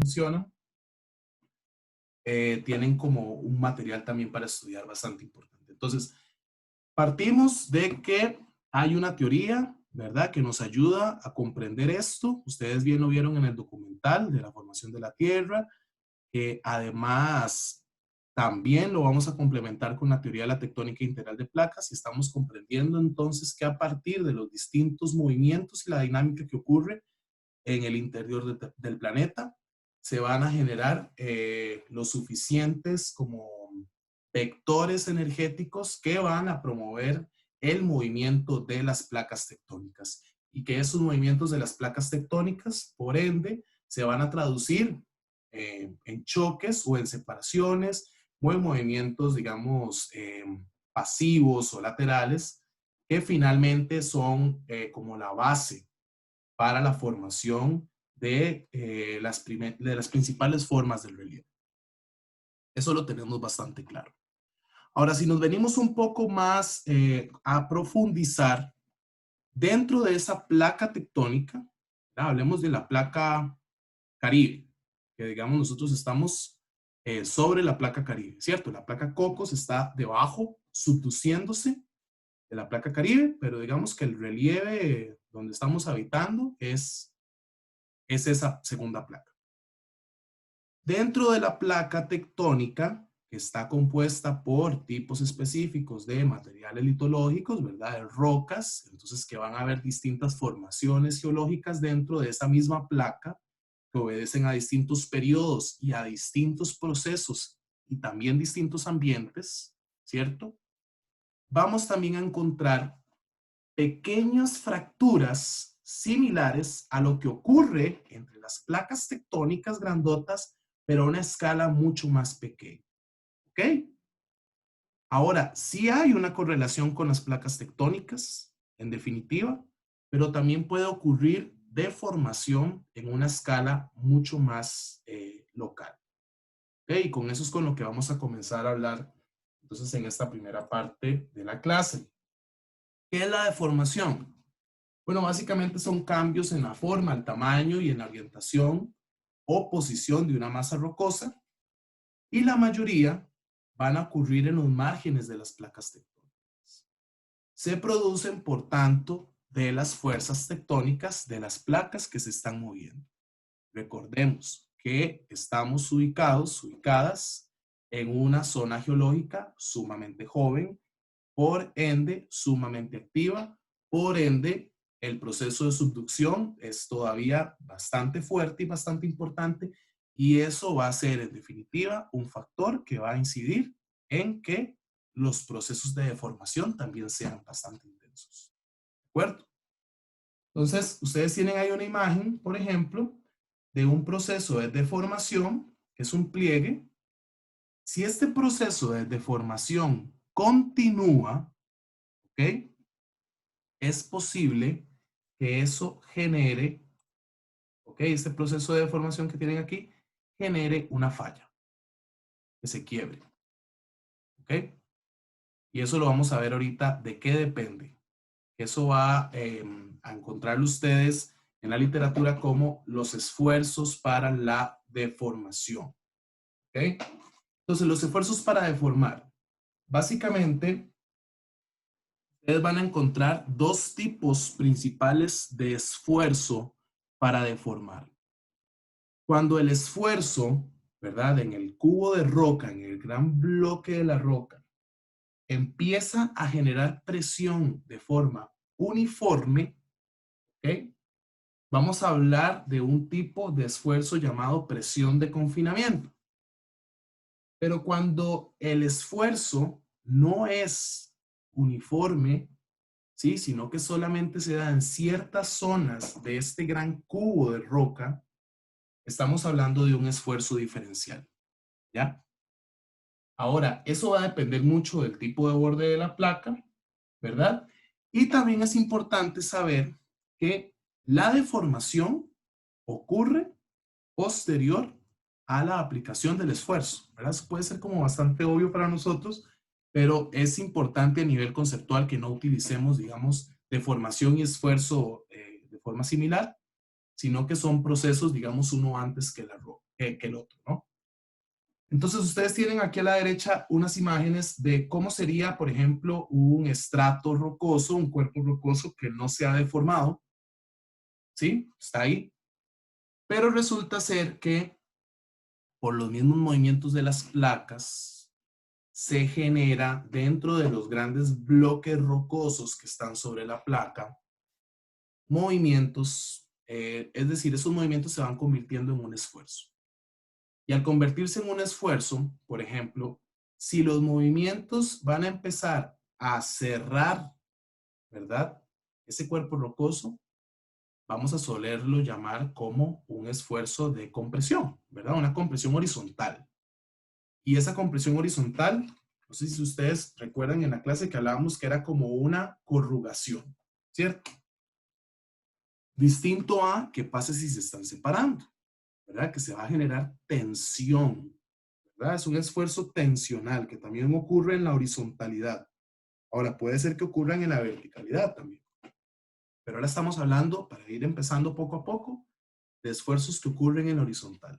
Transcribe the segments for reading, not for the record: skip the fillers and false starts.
mencionan, tienen como un material también para estudiar bastante importante. Entonces, partimos de que hay una teoría, ¿verdad?, que nos ayuda a comprender esto. Ustedes bien lo vieron en el documental de la formación de la Tierra. Además, también lo vamos a complementar con la teoría de la tectónica integral de placas y estamos comprendiendo entonces que a partir de los distintos movimientos y la dinámica que ocurre en el interior del planeta, se van a generar los suficientes como vectores energéticos que van a promover el movimiento de las placas tectónicas y que esos movimientos de las placas tectónicas, por ende, se van a traducir en choques o en separaciones o en movimientos, digamos, pasivos o laterales, que finalmente son como la base para la formación de las principales formas del relieve. Eso lo tenemos bastante claro. Ahora, si nos venimos un poco más a profundizar dentro de esa placa tectónica, ¿verdad? Hablemos de la placa Caribe, que digamos nosotros estamos sobre la placa Caribe, ¿cierto? La placa Cocos está debajo, subduciéndose de la placa Caribe, pero digamos que el relieve donde estamos habitando es esa segunda placa. Dentro de la placa tectónica, que está compuesta por tipos específicos de materiales litológicos, ¿verdad? De rocas, entonces que van a haber distintas formaciones geológicas dentro de esa misma placa, que obedecen a distintos periodos y a distintos procesos y también distintos ambientes, ¿cierto? Vamos también a encontrar pequeñas fracturas similares a lo que ocurre entre las placas tectónicas grandotas, pero a una escala mucho más pequeña. ¿Ok? Ahora, sí hay una correlación con las placas tectónicas, en definitiva, pero también puede ocurrir deformación en una escala mucho más local. ¿Ok? Y con eso es con lo que vamos a comenzar a hablar entonces en esta primera parte de la clase. ¿Qué es la deformación? Bueno, básicamente son cambios en la forma, el tamaño y en la orientación o posición de una masa rocosa, y la mayoría van a ocurrir en los márgenes de las placas tectónicas. Se producen, por tanto, de las fuerzas tectónicas de las placas que se están moviendo. Recordemos que estamos ubicadas en una zona geológica sumamente joven, por ende sumamente activa, por ende el proceso de subducción es todavía bastante fuerte y bastante importante, y eso va a ser en definitiva un factor que va a incidir en que los procesos de deformación también sean bastante intensos. ¿De acuerdo? Entonces, ustedes tienen ahí una imagen, por ejemplo, de un proceso de deformación, que es un pliegue. Si este proceso de deformación continúa, ¿ok?, es posible que eso genere, ¿ok?, este proceso de deformación que tienen aquí, genere una falla, que se quiebre, ¿ok? Y eso lo vamos a ver ahorita de qué depende. Eso va a encontrarlo ustedes en la literatura como los esfuerzos para la deformación, ¿ok? Entonces, los esfuerzos para deformar, básicamente, ustedes van a encontrar dos tipos principales de esfuerzo para deformar. Cuando el esfuerzo, ¿verdad?, en el cubo de roca, en el gran bloque de la roca, empieza a generar presión de forma uniforme, ¿ok?, vamos a hablar de un tipo de esfuerzo llamado presión de confinamiento. Pero cuando el esfuerzo no es uniforme, ¿sí?, sino que solamente se da en ciertas zonas de este gran cubo de roca, estamos hablando de un esfuerzo diferencial, ¿ya? Ahora, eso va a depender mucho del tipo de borde de la placa, ¿verdad? Y también es importante saber que la deformación ocurre posterior a la aplicación del esfuerzo, ¿verdad? Eso puede ser como bastante obvio para nosotros, pero es importante a nivel conceptual que no utilicemos, digamos, deformación y esfuerzo de forma similar, sino que son procesos, digamos, uno antes que que el otro, ¿no? Entonces ustedes tienen aquí a la derecha unas imágenes de cómo sería, por ejemplo, un estrato rocoso, un cuerpo rocoso que no se ha deformado, ¿sí? Está ahí. Pero resulta ser que por los mismos movimientos de las placas se genera dentro de los grandes bloques rocosos que están sobre la placa movimientos, es decir, esos movimientos se van convirtiendo en un esfuerzo. Y al convertirse en un esfuerzo, por ejemplo, si los movimientos van a empezar a cerrar, ¿verdad? Ese cuerpo rocoso, vamos a solerlo llamar como un esfuerzo de compresión, ¿verdad? Una compresión horizontal. Y esa compresión horizontal, no sé si ustedes recuerdan en la clase que hablábamos que era como una corrugación, ¿cierto? Distinto a que pase si se están separando, ¿verdad? Que se va a generar tensión, ¿verdad? Es un esfuerzo tensional que también ocurre en la horizontalidad. Ahora, puede ser que ocurran en la verticalidad también. Pero ahora estamos hablando, para ir empezando poco a poco, de esfuerzos que ocurren en horizontal.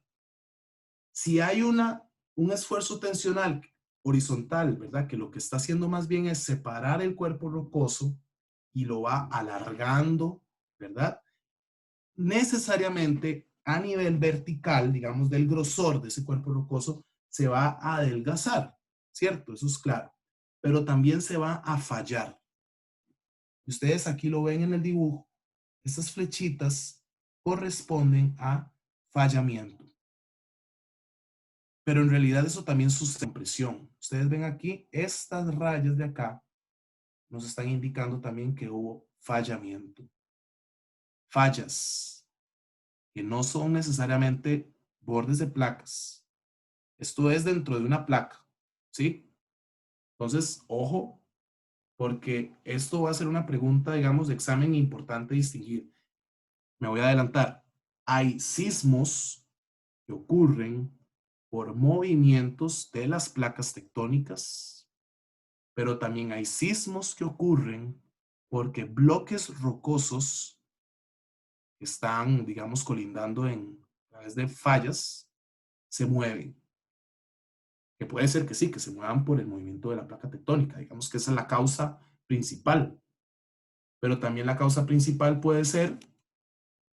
Si hay un esfuerzo tensional horizontal, ¿verdad? Que lo que está haciendo más bien es separar el cuerpo rocoso y lo va alargando, ¿verdad? Necesariamente a nivel vertical, digamos, del grosor de ese cuerpo rocoso, se va a adelgazar, ¿cierto? Eso es claro. Pero también se va a fallar. Ustedes aquí lo ven en el dibujo. Estas flechitas corresponden a fallamiento. Pero en realidad eso también sucede presión. Ustedes ven aquí, estas rayas de acá nos están indicando también que hubo fallamiento. Fallas, que no son necesariamente bordes de placas. Esto es dentro de una placa, ¿sí? Entonces, ojo, porque esto va a ser una pregunta, digamos, de examen importante distinguir. Me voy a adelantar. Hay sismos que ocurren por movimientos de las placas tectónicas, pero también hay sismos que ocurren porque bloques rocosos que están, digamos, colindando a través de fallas, se mueven. Que puede ser que sí, que se muevan por el movimiento de la placa tectónica. Digamos que esa es la causa principal. Pero también la causa principal puede ser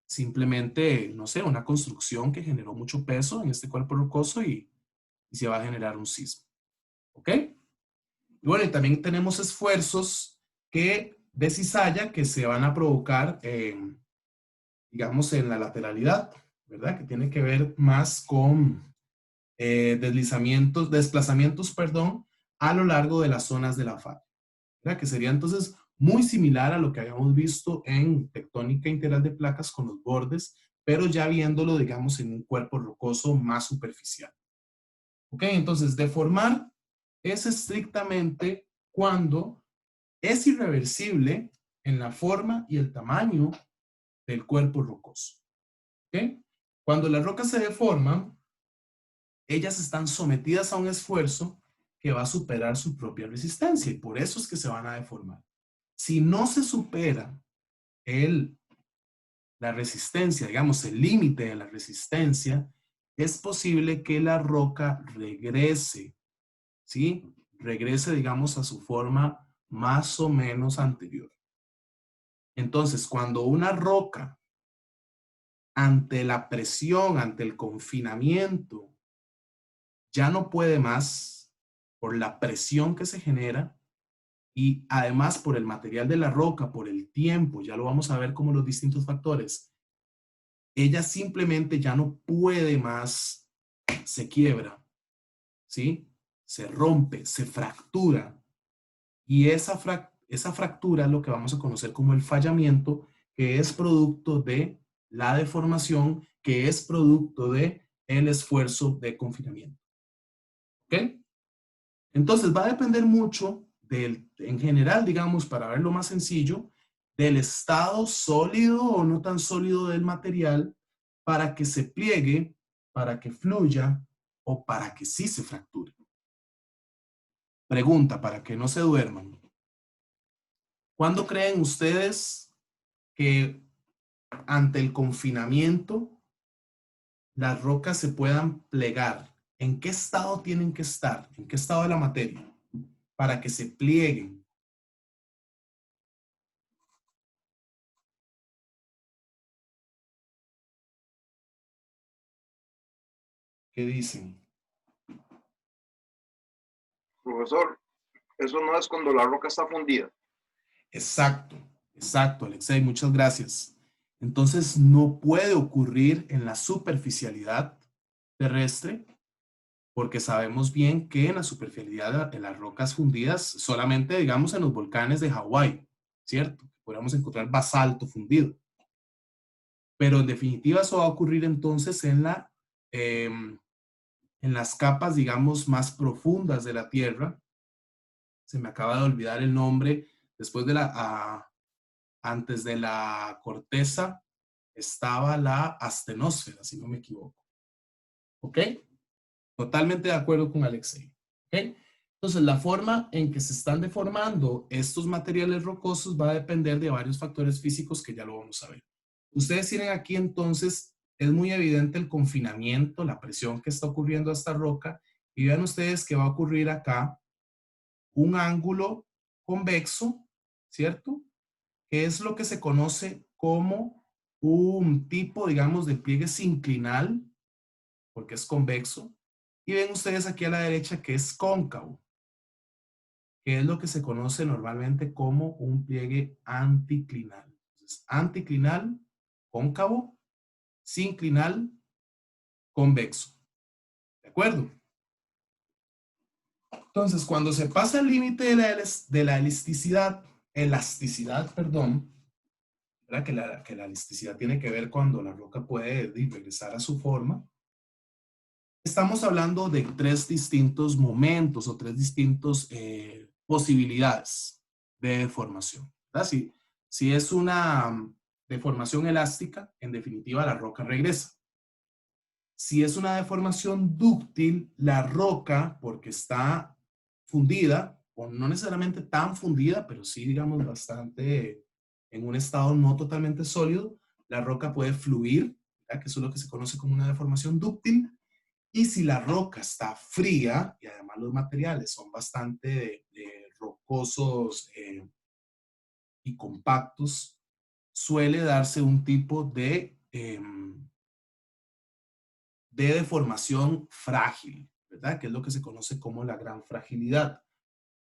simplemente, no sé, una construcción que generó mucho peso en este cuerpo rocoso y se va a generar un sismo. ¿Ok? Y bueno, y también tenemos esfuerzos de cizalla que se van a provocar, digamos, en la lateralidad, ¿verdad? Que tiene que ver más con desplazamientos, perdón, a lo largo de las zonas de la falla, ¿verdad? Que sería entonces muy similar a lo que habíamos visto en tectónica integral de placas con los bordes, pero ya viéndolo, digamos, en un cuerpo rocoso más superficial. ¿Ok? Entonces, deformar es estrictamente cuando es irreversible en la forma y el tamaño del cuerpo rocoso. ¿Ok? Cuando las rocas se deforman, ellas están sometidas a un esfuerzo que va a superar su propia resistencia y por eso es que se van a deformar. Si no se supera el, la resistencia, digamos, el límite de la resistencia, es posible que la roca regrese, ¿sí? Regrese, digamos, a su forma más o menos anterior. Entonces, cuando una roca, ante la presión, ante el confinamiento, ya no puede más por la presión que se genera y además por el material de la roca, por el tiempo, ya lo vamos a ver como los distintos factores, ella simplemente ya no puede más, se quiebra, ¿sí? Se rompe, se fractura y esa fractura es lo que vamos a conocer como el fallamiento, que es producto de la deformación, que es producto de el esfuerzo de confinamiento. ¿Ok? Entonces va a depender mucho en general, digamos, para verlo más sencillo, del estado sólido o no tan sólido del material para que se pliegue, para que fluya o para que sí se fracture. Pregunta, para que no se duerman. ¿Cuándo creen ustedes que ante el confinamiento las rocas se puedan plegar. ¿En qué estado tienen que estar? ¿En qué estado de la materia? Para que se plieguen. ¿Qué dicen? Profesor, eso no es cuando la roca está fundida. Exacto, exacto, Alexei, muchas gracias. Entonces, no puede ocurrir en la superficialidad terrestre, porque sabemos bien que en la superficialidad de las rocas fundidas, solamente digamos en los volcanes de Hawái, ¿cierto? Podríamos encontrar basalto fundido. Pero en definitiva eso va a ocurrir entonces en las capas, digamos, más profundas de la Tierra. Se me acaba de olvidar el nombre. Después de antes de la corteza estaba la astenosfera, si no me equivoco. ¿Ok? Totalmente de acuerdo con Alexei. ¿Ok? Entonces, la forma en que se están deformando estos materiales rocosos va a depender de varios factores físicos que ya lo vamos a ver. Ustedes tienen aquí entonces, es muy evidente el confinamiento, la presión que está ocurriendo a esta roca, y vean ustedes que va a ocurrir acá un ángulo convexo, ¿cierto? Que es lo que se conoce como un tipo, digamos, de pliegue sinclinal, porque es convexo. Y ven ustedes aquí a la derecha que es cóncavo, que es lo que se conoce normalmente como un pliegue anticlinal. Entonces, anticlinal, cóncavo, sinclinal, convexo. ¿De acuerdo? Entonces, cuando se pasa el límite de la elasticidad, perdón, ¿verdad? Que la elasticidad tiene que ver cuando la roca puede regresar a su forma. Estamos hablando de tres distintos momentos o tres distintos posibilidades de deformación. Si es una deformación elástica, en definitiva la roca regresa. Si es una deformación dúctil, la roca, porque está fundida, o no necesariamente tan fundida, pero sí, digamos, bastante en un estado no totalmente sólido, la roca puede fluir, ¿verdad? Que eso es lo que se conoce como una deformación dúctil. Y si la roca está fría, y además los materiales son bastante rocosos y compactos, suele darse un tipo de deformación frágil, ¿verdad? Que es lo que se conoce como la gran fragilidad.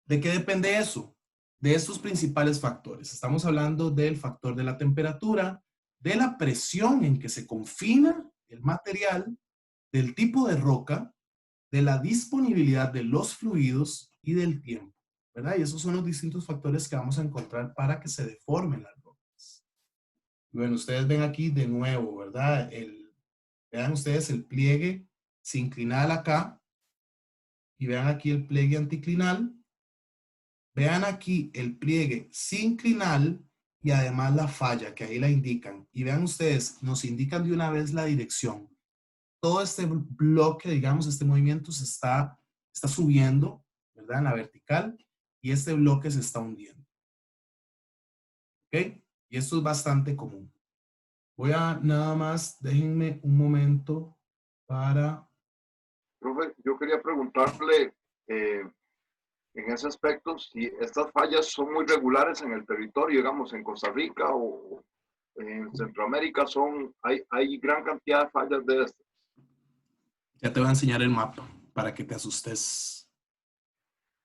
¿De qué depende eso? De estos principales factores. Estamos hablando del factor de la temperatura, de la presión en que se confina el material, del tipo de roca, de la disponibilidad de los fluidos y del tiempo, ¿verdad? Y esos son los distintos factores que vamos a encontrar para que se deformen las rocas. Bueno, ustedes ven aquí de nuevo, ¿verdad? Vean ustedes el pliegue sinclinal acá y vean aquí el pliegue anticlinal. Vean aquí el pliegue sinclinal y además la falla, que ahí la indican. Y vean ustedes, nos indican de una vez la dirección. Todo este bloque, digamos, este movimiento está subiendo, ¿verdad? En la vertical y este bloque se está hundiendo. ¿Ok? Y esto es bastante común. Voy a nada más, déjenme un momento para... Profe, yo quería preguntarle en ese aspecto si estas fallas son muy regulares en el territorio, digamos, en Costa Rica o en Centroamérica, hay gran cantidad de fallas de estas. Ya te voy a enseñar el mapa para que te asustes.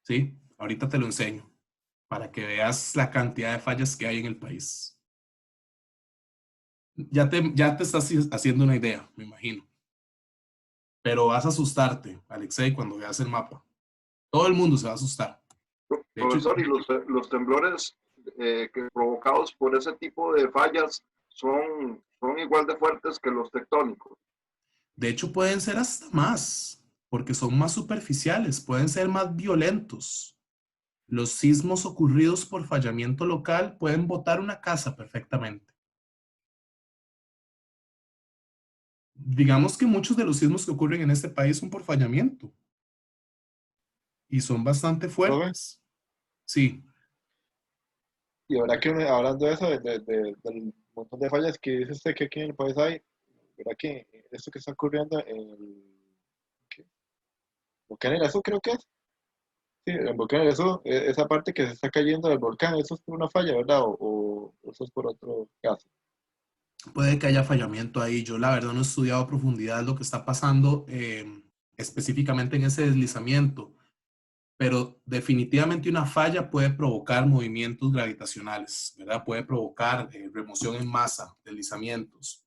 ¿Sí? Ahorita te lo enseño para que veas la cantidad de fallas que hay en el país. Ya te estás haciendo una idea, me imagino. Pero vas a asustarte, Alexei, cuando veas el mapa. Todo el mundo se va a asustar. De hecho, Profesor, y los temblores que provocados por ese tipo de fallas son igual de fuertes que los tectónicos. pueden ser hasta más, porque son más superficiales, pueden ser más violentos. Los sismos ocurridos por fallamiento local pueden botar una casa perfectamente. Digamos que muchos de los sismos que ocurren en este país son por fallamiento y son bastante Profe, fuertes. Sí, y ahora que hablando de eso, del montón de fallas que dice usted que aquí en el país hay, ¿verdad? Que esto que está ocurriendo en el ¿qué? Volcán Irazú, creo que es. Sí, el volcán Irazú, esa parte que se está cayendo del volcán, eso es por una falla, ¿verdad? O eso es por otro caso. Puede que haya fallamiento ahí. Yo la verdad no he estudiado a profundidad lo que está pasando específicamente en ese deslizamiento, pero definitivamente una falla puede provocar movimientos gravitacionales, ¿verdad? Puede provocar remoción en masa, deslizamientos,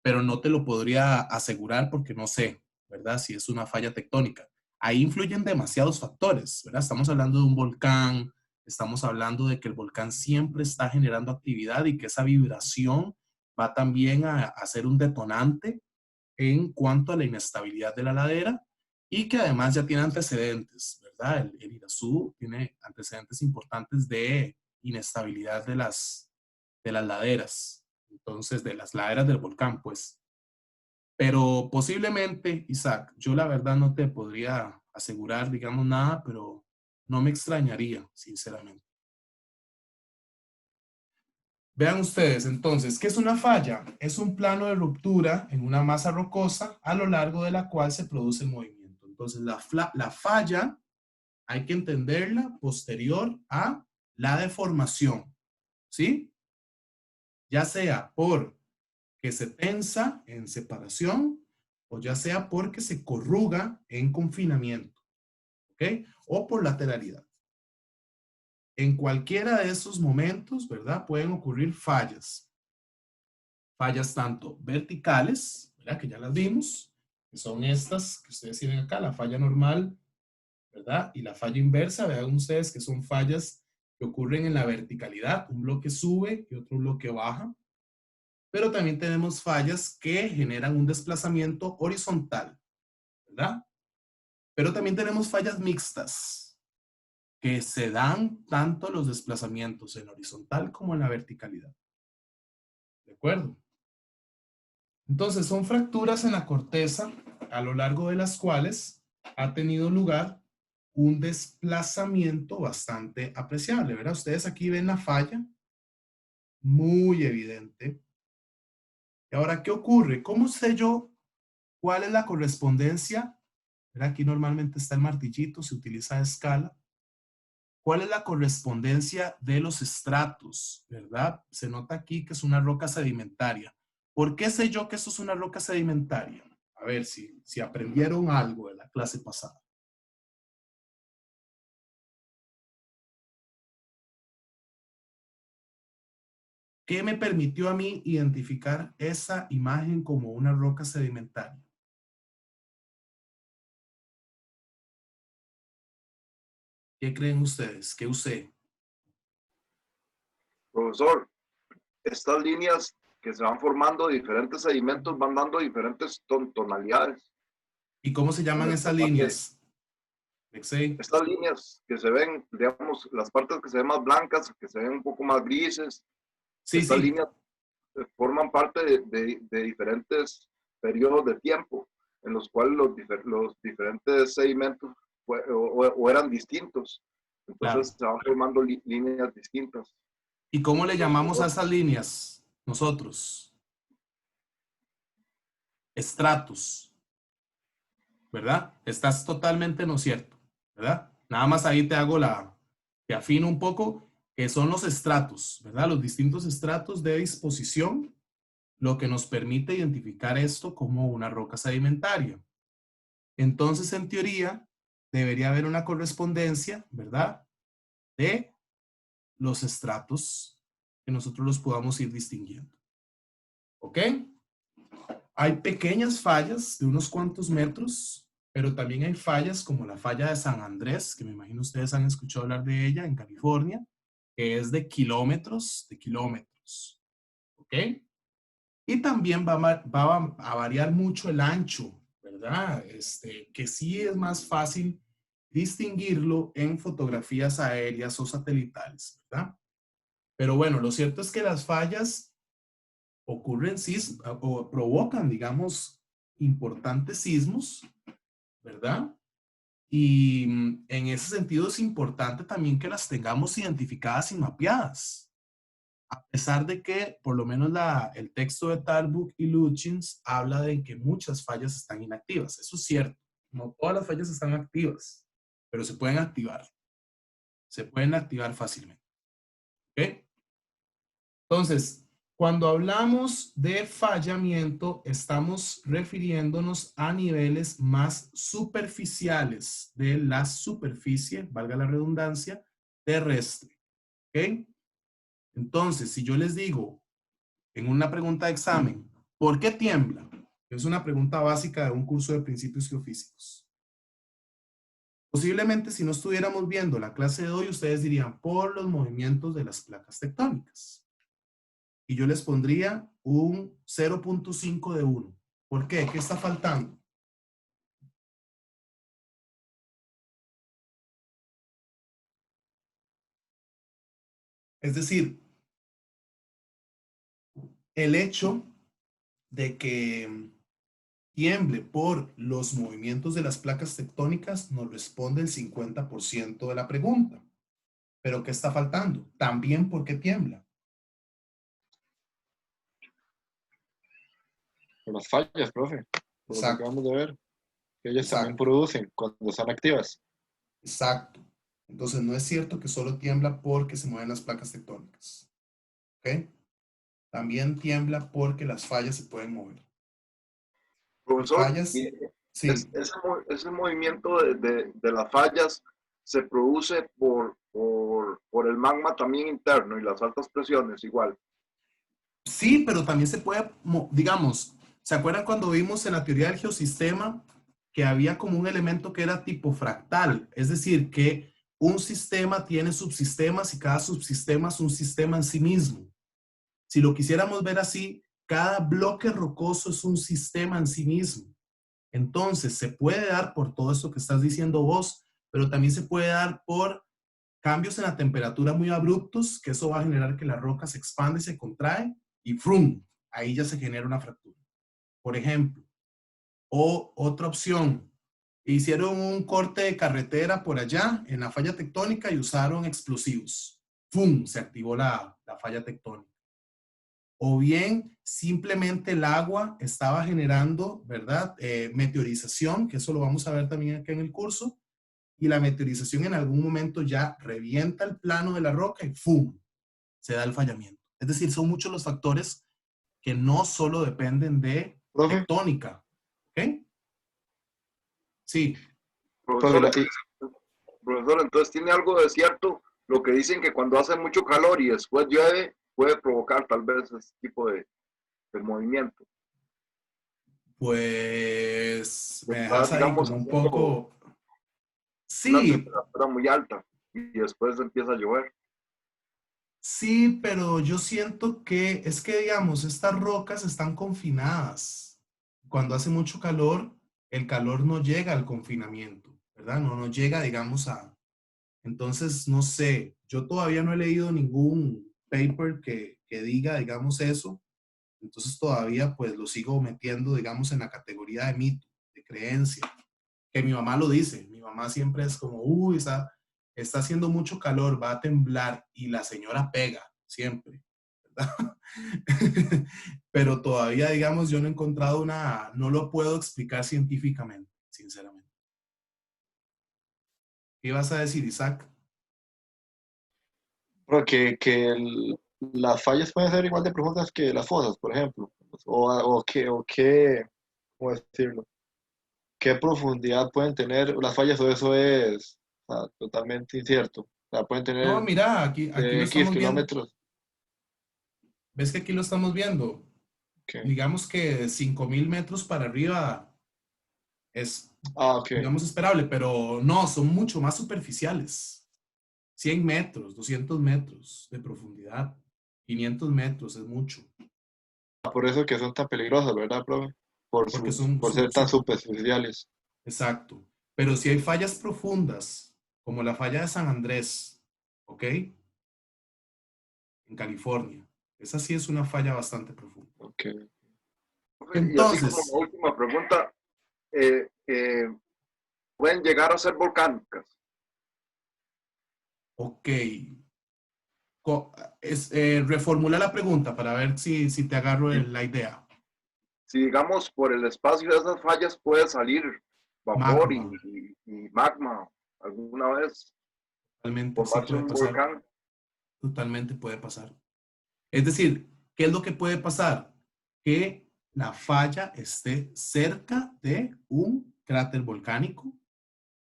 pero no te lo podría asegurar porque no sé, ¿verdad? Si es una falla tectónica. Ahí influyen demasiados factores, ¿verdad? Estamos hablando de un volcán, estamos hablando de que el volcán siempre está generando actividad y que esa vibración va también a ser un detonante en cuanto a la inestabilidad de la ladera y que además ya tiene antecedentes, ¿verdad? El Irazú tiene antecedentes importantes de inestabilidad de las laderas, entonces de las laderas del volcán, pues. Pero posiblemente, Isaac, yo la verdad no te podría asegurar, digamos, nada, pero no me extrañaría, sinceramente. Vean ustedes, entonces, ¿qué es una falla? Es un plano de ruptura en una masa rocosa a lo largo de la cual se produce el movimiento. Entonces, la falla hay que entenderla posterior a la deformación, ¿sí? Ya sea por que se tensa en separación o ya sea porque se corruga en confinamiento, ¿ok? O por lateralidad. En cualquiera de esos momentos, ¿verdad? Pueden ocurrir fallas. Fallas tanto verticales, ¿verdad? Que ya las vimos, que son estas que ustedes tienen acá, la falla normal, ¿verdad? Y la falla inversa, vean ustedes que son fallas que ocurren en la verticalidad, un bloque sube y otro bloque baja. Pero también tenemos fallas que generan un desplazamiento horizontal, ¿verdad? Pero también tenemos fallas mixtas, que se dan tanto los desplazamientos en horizontal como en la verticalidad. ¿De acuerdo? Entonces, son fracturas en la corteza a lo largo de las cuales ha tenido lugar un desplazamiento bastante apreciable, ¿verdad? Ustedes aquí ven la falla, muy evidente. Y ahora, ¿qué ocurre? ¿Cómo sé yo cuál es la correspondencia? ¿Verdad? Aquí normalmente está el martillito, se utiliza a escala. ¿Cuál es la correspondencia de los estratos? ¿Verdad? Se nota aquí que es una roca sedimentaria. ¿Por qué sé yo que esto es una roca sedimentaria? A ver si aprendieron algo de la clase pasada. ¿Qué me permitió a mí identificar esa imagen como una roca sedimentaria? ¿Qué creen ustedes? ¿Qué usé? Profesor, estas líneas que se van formando de diferentes sedimentos van dando diferentes tonalidades. ¿Y cómo se llaman En esta esas parte, líneas? Alexei. estas líneas que se ven, digamos, las partes que se ven más blancas, que se ven un poco más grises, Sí, estas sí, líneas forman parte de diferentes periodos de tiempo en los cuales los diferentes sedimentos o eran distintos. claro. Entonces se van formando líneas distintas. ¿Y cómo le Entonces, llamamos a esas líneas? Nosotros. Estratos, ¿verdad? Estás totalmente en lo cierto, ¿verdad? Nada más ahí te afino un poco, que son los estratos, ¿verdad? Los distintos estratos de disposición, lo que nos permite identificar esto como una roca sedimentaria. Entonces, en teoría, debería haber una correspondencia, ¿verdad? De los estratos que nosotros los podamos ir distinguiendo. ¿Ok? Hay pequeñas fallas de unos cuantos metros, pero también hay fallas como la falla de San Andrés, que me imagino ustedes han escuchado hablar de ella en California, que es de kilómetros, de kilómetros. ¿Ok? Y también va a variar mucho el ancho, ¿verdad? Que sí es más fácil distinguirlo en fotografías aéreas o satelitales, ¿verdad? Pero bueno, lo cierto es que las fallas ocurren o provocan, digamos, importantes sismos, ¿verdad? Y en ese sentido es importante también que las tengamos identificadas y mapeadas, A pesar de que, por lo menos el texto de Tarbuck y Lutyens habla de que muchas fallas están inactivas. Eso es cierto. No todas las fallas están activas, pero se pueden activar. Se pueden activar fácilmente. ¿Ok? Entonces, cuando hablamos de fallamiento, estamos refiriéndonos a niveles más superficiales de la superficie, valga la redundancia, terrestre. ¿Ok? Entonces, si yo les digo en una pregunta de examen, ¿por qué tiembla? Es una pregunta básica de un curso de principios geofísicos. Posiblemente si no estuviéramos viendo la clase de hoy, ustedes dirían por los movimientos de las placas tectónicas. Y yo les pondría un 0.5 de 1. ¿Por qué? ¿Qué está faltando? Es decir, el hecho de que tiemble por los movimientos de las placas tectónicas nos responde el 50% de la pregunta. ¿Pero qué está faltando? También, ¿por qué tiembla? Por las fallas, profe, por lo que Exacto, acabamos de ver, que ellas también exacto, producen cuando están activas. exacto. Entonces, no es cierto que solo tiembla porque se mueven las placas tectónicas. ¿Ok? También tiembla porque las fallas se pueden mover. Y Profesor, fallas, ese, sí, ese movimiento de las fallas se produce por el magma también interno y las altas presiones igual. sí, pero también se puede, digamos, ¿se acuerdan cuando vimos en la teoría del geosistema que había como un elemento que era tipo fractal? Es decir, que un sistema tiene subsistemas y cada subsistema es un sistema en sí mismo. Si lo quisiéramos ver así, cada bloque rocoso es un sistema en sí mismo. Entonces, se puede dar por todo esto que estás diciendo vos, pero también se puede dar por cambios en la temperatura muy abruptos, que eso va a generar que la roca se expande y se contrae, y ¡frum! Ahí ya se genera una fractura. Por ejemplo, o otra opción, hicieron un corte de carretera por allá en la falla tectónica y usaron explosivos. ¡Fum! Se activó la falla tectónica. O bien simplemente el agua estaba generando, ¿verdad? Meteorización, que eso lo vamos a ver también aquí en el curso, y la meteorización en algún momento ya revienta el plano de la roca y ¡fum! Se da el fallamiento. Es decir, son muchos los factores que no solo dependen de Profe, tectónica. ¿Ok? Sí, profe, Profesor, profesor, entonces tiene algo de cierto lo que dicen que cuando hace mucho calor y después llueve, puede provocar tal vez ese tipo de movimiento. pues me Está, dejas ahí digamos, como un haciendo poco. una Sí, temperatura muy alta y después empieza a llover. sí, pero yo siento que es que, digamos, estas rocas están confinadas. Cuando hace mucho calor, el calor no llega al confinamiento, ¿verdad? No, no llega, digamos, a... Entonces, no sé, yo todavía no he leído ningún paper que diga, digamos, eso. Entonces todavía pues lo sigo metiendo, digamos, en la categoría de mito, de creencia. Que mi mamá lo dice, mi mamá siempre es como, uy, está haciendo mucho calor, va a temblar, y la señora pega, siempre, ¿verdad? Pero todavía, digamos, yo no he encontrado no lo puedo explicar científicamente, sinceramente. ¿Qué ibas a decir, Isaac? las fallas pueden ser igual de profundas que las fosas, por ejemplo. O qué, ¿cómo decirlo? ¿Qué profundidad pueden tener las fallas o eso es, o sea, totalmente incierto? O sea, pueden No, tener mira, aquí de lo X estamos viendo. kilómetros. ¿Ves que aquí lo estamos viendo? Ok. Digamos que de 5.000 metros para arriba es, Ok. digamos, esperable, pero no, son mucho más superficiales. 100 metros, 200 metros de profundidad, 500 metros es mucho, Por eso que son tan peligrosas, ¿verdad, profe? Por porque sus, por ser tan superficiales. exacto. Pero si hay fallas profundas, como la falla de San Andrés, ¿ok? En California. Esa sí es una falla bastante profunda. Ok. Y así como Entonces, la última pregunta, eh, eh, pueden llegar a ser volcánicas. ok, reformula la pregunta para ver si te agarro la idea. Si digamos por el espacio de esas fallas puede salir vapor Magma, y magma alguna vez, totalmente, sí formarse puede un pasar. volcán. Totalmente puede pasar. Es decir, ¿qué es lo que puede pasar? Que la falla esté cerca de un cráter volcánico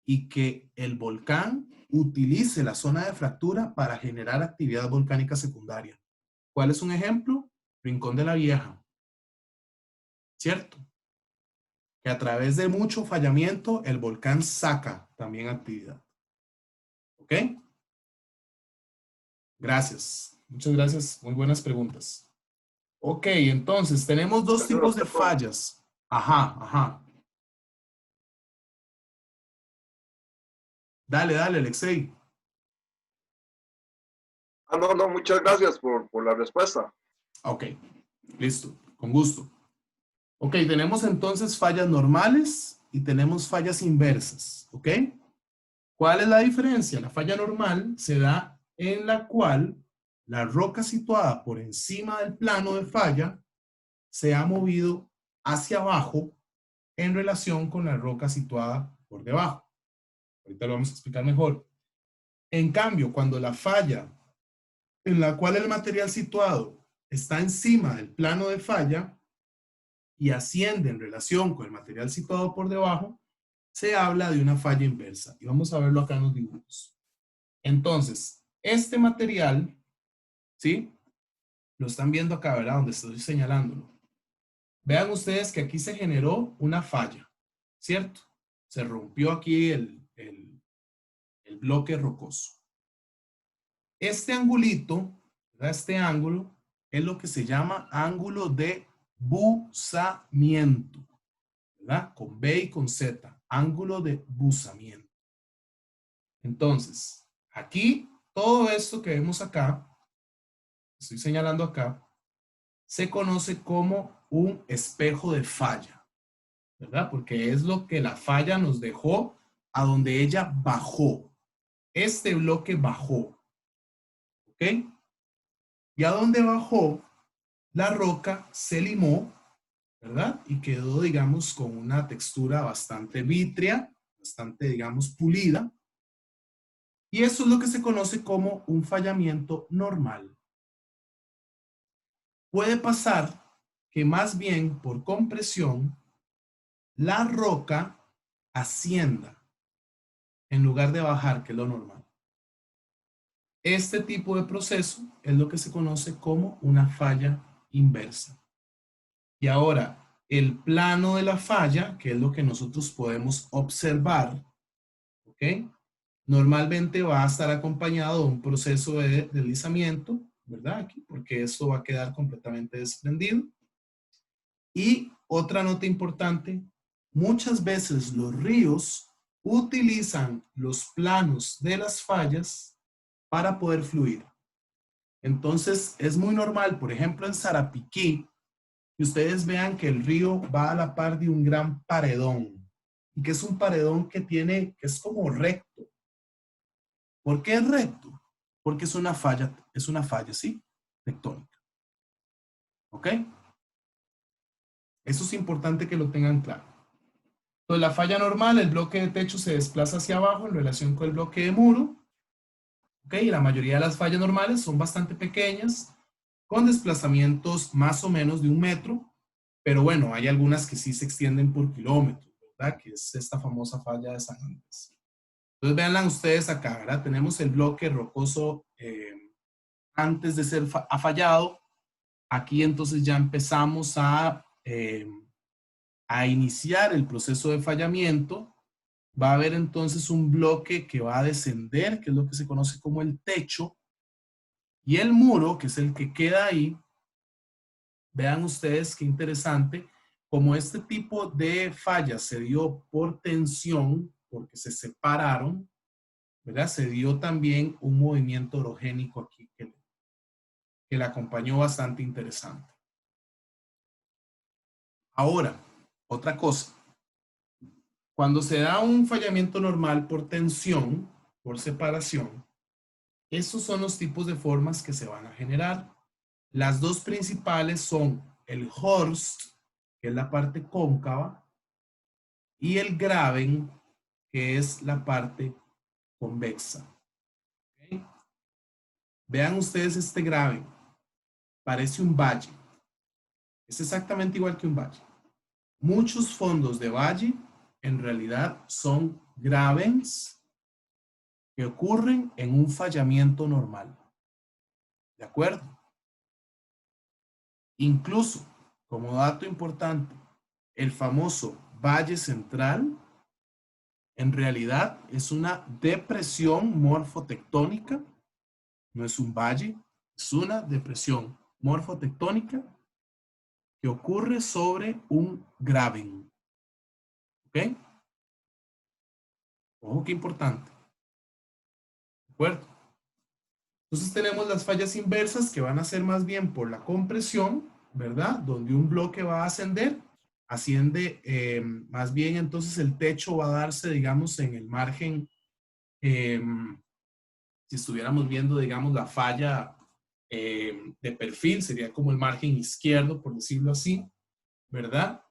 y que el volcán utilice la zona de fractura para generar actividad volcánica secundaria. ¿Cuál es un ejemplo? Rincón de la Vieja. ¿Cierto? Que a través de mucho fallamiento el volcán saca también actividad. ¿Ok? Gracias. Muchas gracias. Muy buenas preguntas. Ok, entonces tenemos dos Eso no tipos de fue todo. fallas. Ajá, ajá. Dale, dale, Alexei. Ah, no, no, muchas gracias por la respuesta. Ok, listo, con gusto. Ok, tenemos entonces fallas normales y tenemos fallas inversas. ¿Ok? ¿Cuál es la diferencia? La falla normal se da en la cual la roca situada por encima del plano de falla se ha movido hacia abajo en relación con la roca situada por debajo. Ahorita lo vamos a explicar mejor. En cambio, cuando la falla en la cual el material situado está encima del plano de falla y asciende en relación con el material situado por debajo, se habla de una falla inversa. Y vamos a verlo acá en los dibujos. Entonces, este material, ¿sí? Lo están viendo acá, ¿verdad? Donde estoy señalándolo. Vean ustedes que aquí se generó una falla, ¿cierto? Se rompió aquí el bloque rocoso. Este angulito, ¿verdad? Este ángulo es lo que se llama ángulo de buzamiento, ¿verdad? Con B y con Z, ángulo de buzamiento. Entonces, aquí, todo esto que vemos acá, estoy señalando acá, se conoce como un espejo de falla, ¿verdad? Porque es lo que la falla nos dejó a donde ella bajó. Este bloque bajó, ¿ok? Y a donde bajó, la roca se limó, ¿verdad? Y quedó, digamos, con una textura bastante vítrea, bastante, digamos, pulida. Y eso es lo que se conoce como un fallamiento normal. Puede pasar que más bien por compresión, la roca ascienda en lugar de bajar, que es lo normal. Este tipo de proceso es lo que se conoce como una falla inversa. Y ahora, el plano de la falla, que es lo que nosotros podemos observar, ¿ok? Normalmente va a estar acompañado de un proceso de deslizamiento, ¿verdad? Aquí, porque esto va a quedar completamente desprendido. Y otra nota importante, muchas veces los ríos utilizan los planos de las fallas para poder fluir. Entonces, es muy normal, por ejemplo, en Sarapiquí, que ustedes vean que el río va a la par de un gran paredón, y que es un paredón que es como recto. ¿Por qué es recto? Porque es una falla, ¿sí? Tectónica. ¿Ok? Eso es importante que lo tengan claro. Entonces, la falla normal, el bloque de techo se desplaza hacia abajo en relación con el bloque de muro. ¿Ok? Y la mayoría de las fallas normales son bastante pequeñas, con desplazamientos más o menos de 1 metro, pero bueno, hay algunas que sí se extienden por kilómetros, ¿verdad? Que es esta famosa falla de San Andrés. Entonces, véanla ustedes acá, ¿verdad? Tenemos el bloque rocoso antes de ser afallado. Aquí entonces ya empezamos a iniciar el proceso de fallamiento. Va a haber entonces un bloque que va a descender, que es lo que se conoce como el techo, y el muro, que es el que queda ahí. Vean ustedes qué interesante, como este tipo de falla se dio por tensión, porque se separaron, ¿verdad? Se dio también un movimiento orogénico aquí que le acompañó bastante interesante. Ahora, otra cosa. Cuando se da un fallamiento normal por tensión, por separación, Esos son los tipos de formas que se van a generar. Las dos principales son el horst, que es la parte cóncava, y el graben, que es la parte convexa. ¿Okay? Vean ustedes este graben. Parece un valle. Es exactamente igual que un valle. Muchos fondos de valle en realidad son gravens que ocurren en un fallamiento normal. ¿De acuerdo? Incluso, como dato importante, el famoso Valle Central en realidad es una depresión morfotectónica, no es un valle, es una depresión morfotectónica que ocurre sobre un graben. ¿Ok? Ojo, qué importante. ¿De acuerdo? Entonces tenemos las fallas inversas que van a ser más bien por la compresión, ¿verdad? Donde un bloque va a ascender, asciende más bien entonces el techo va a darse, digamos, en el margen, si estuviéramos viendo, digamos, la falla de perfil, sería como el margen izquierdo, por decirlo así, ¿verdad?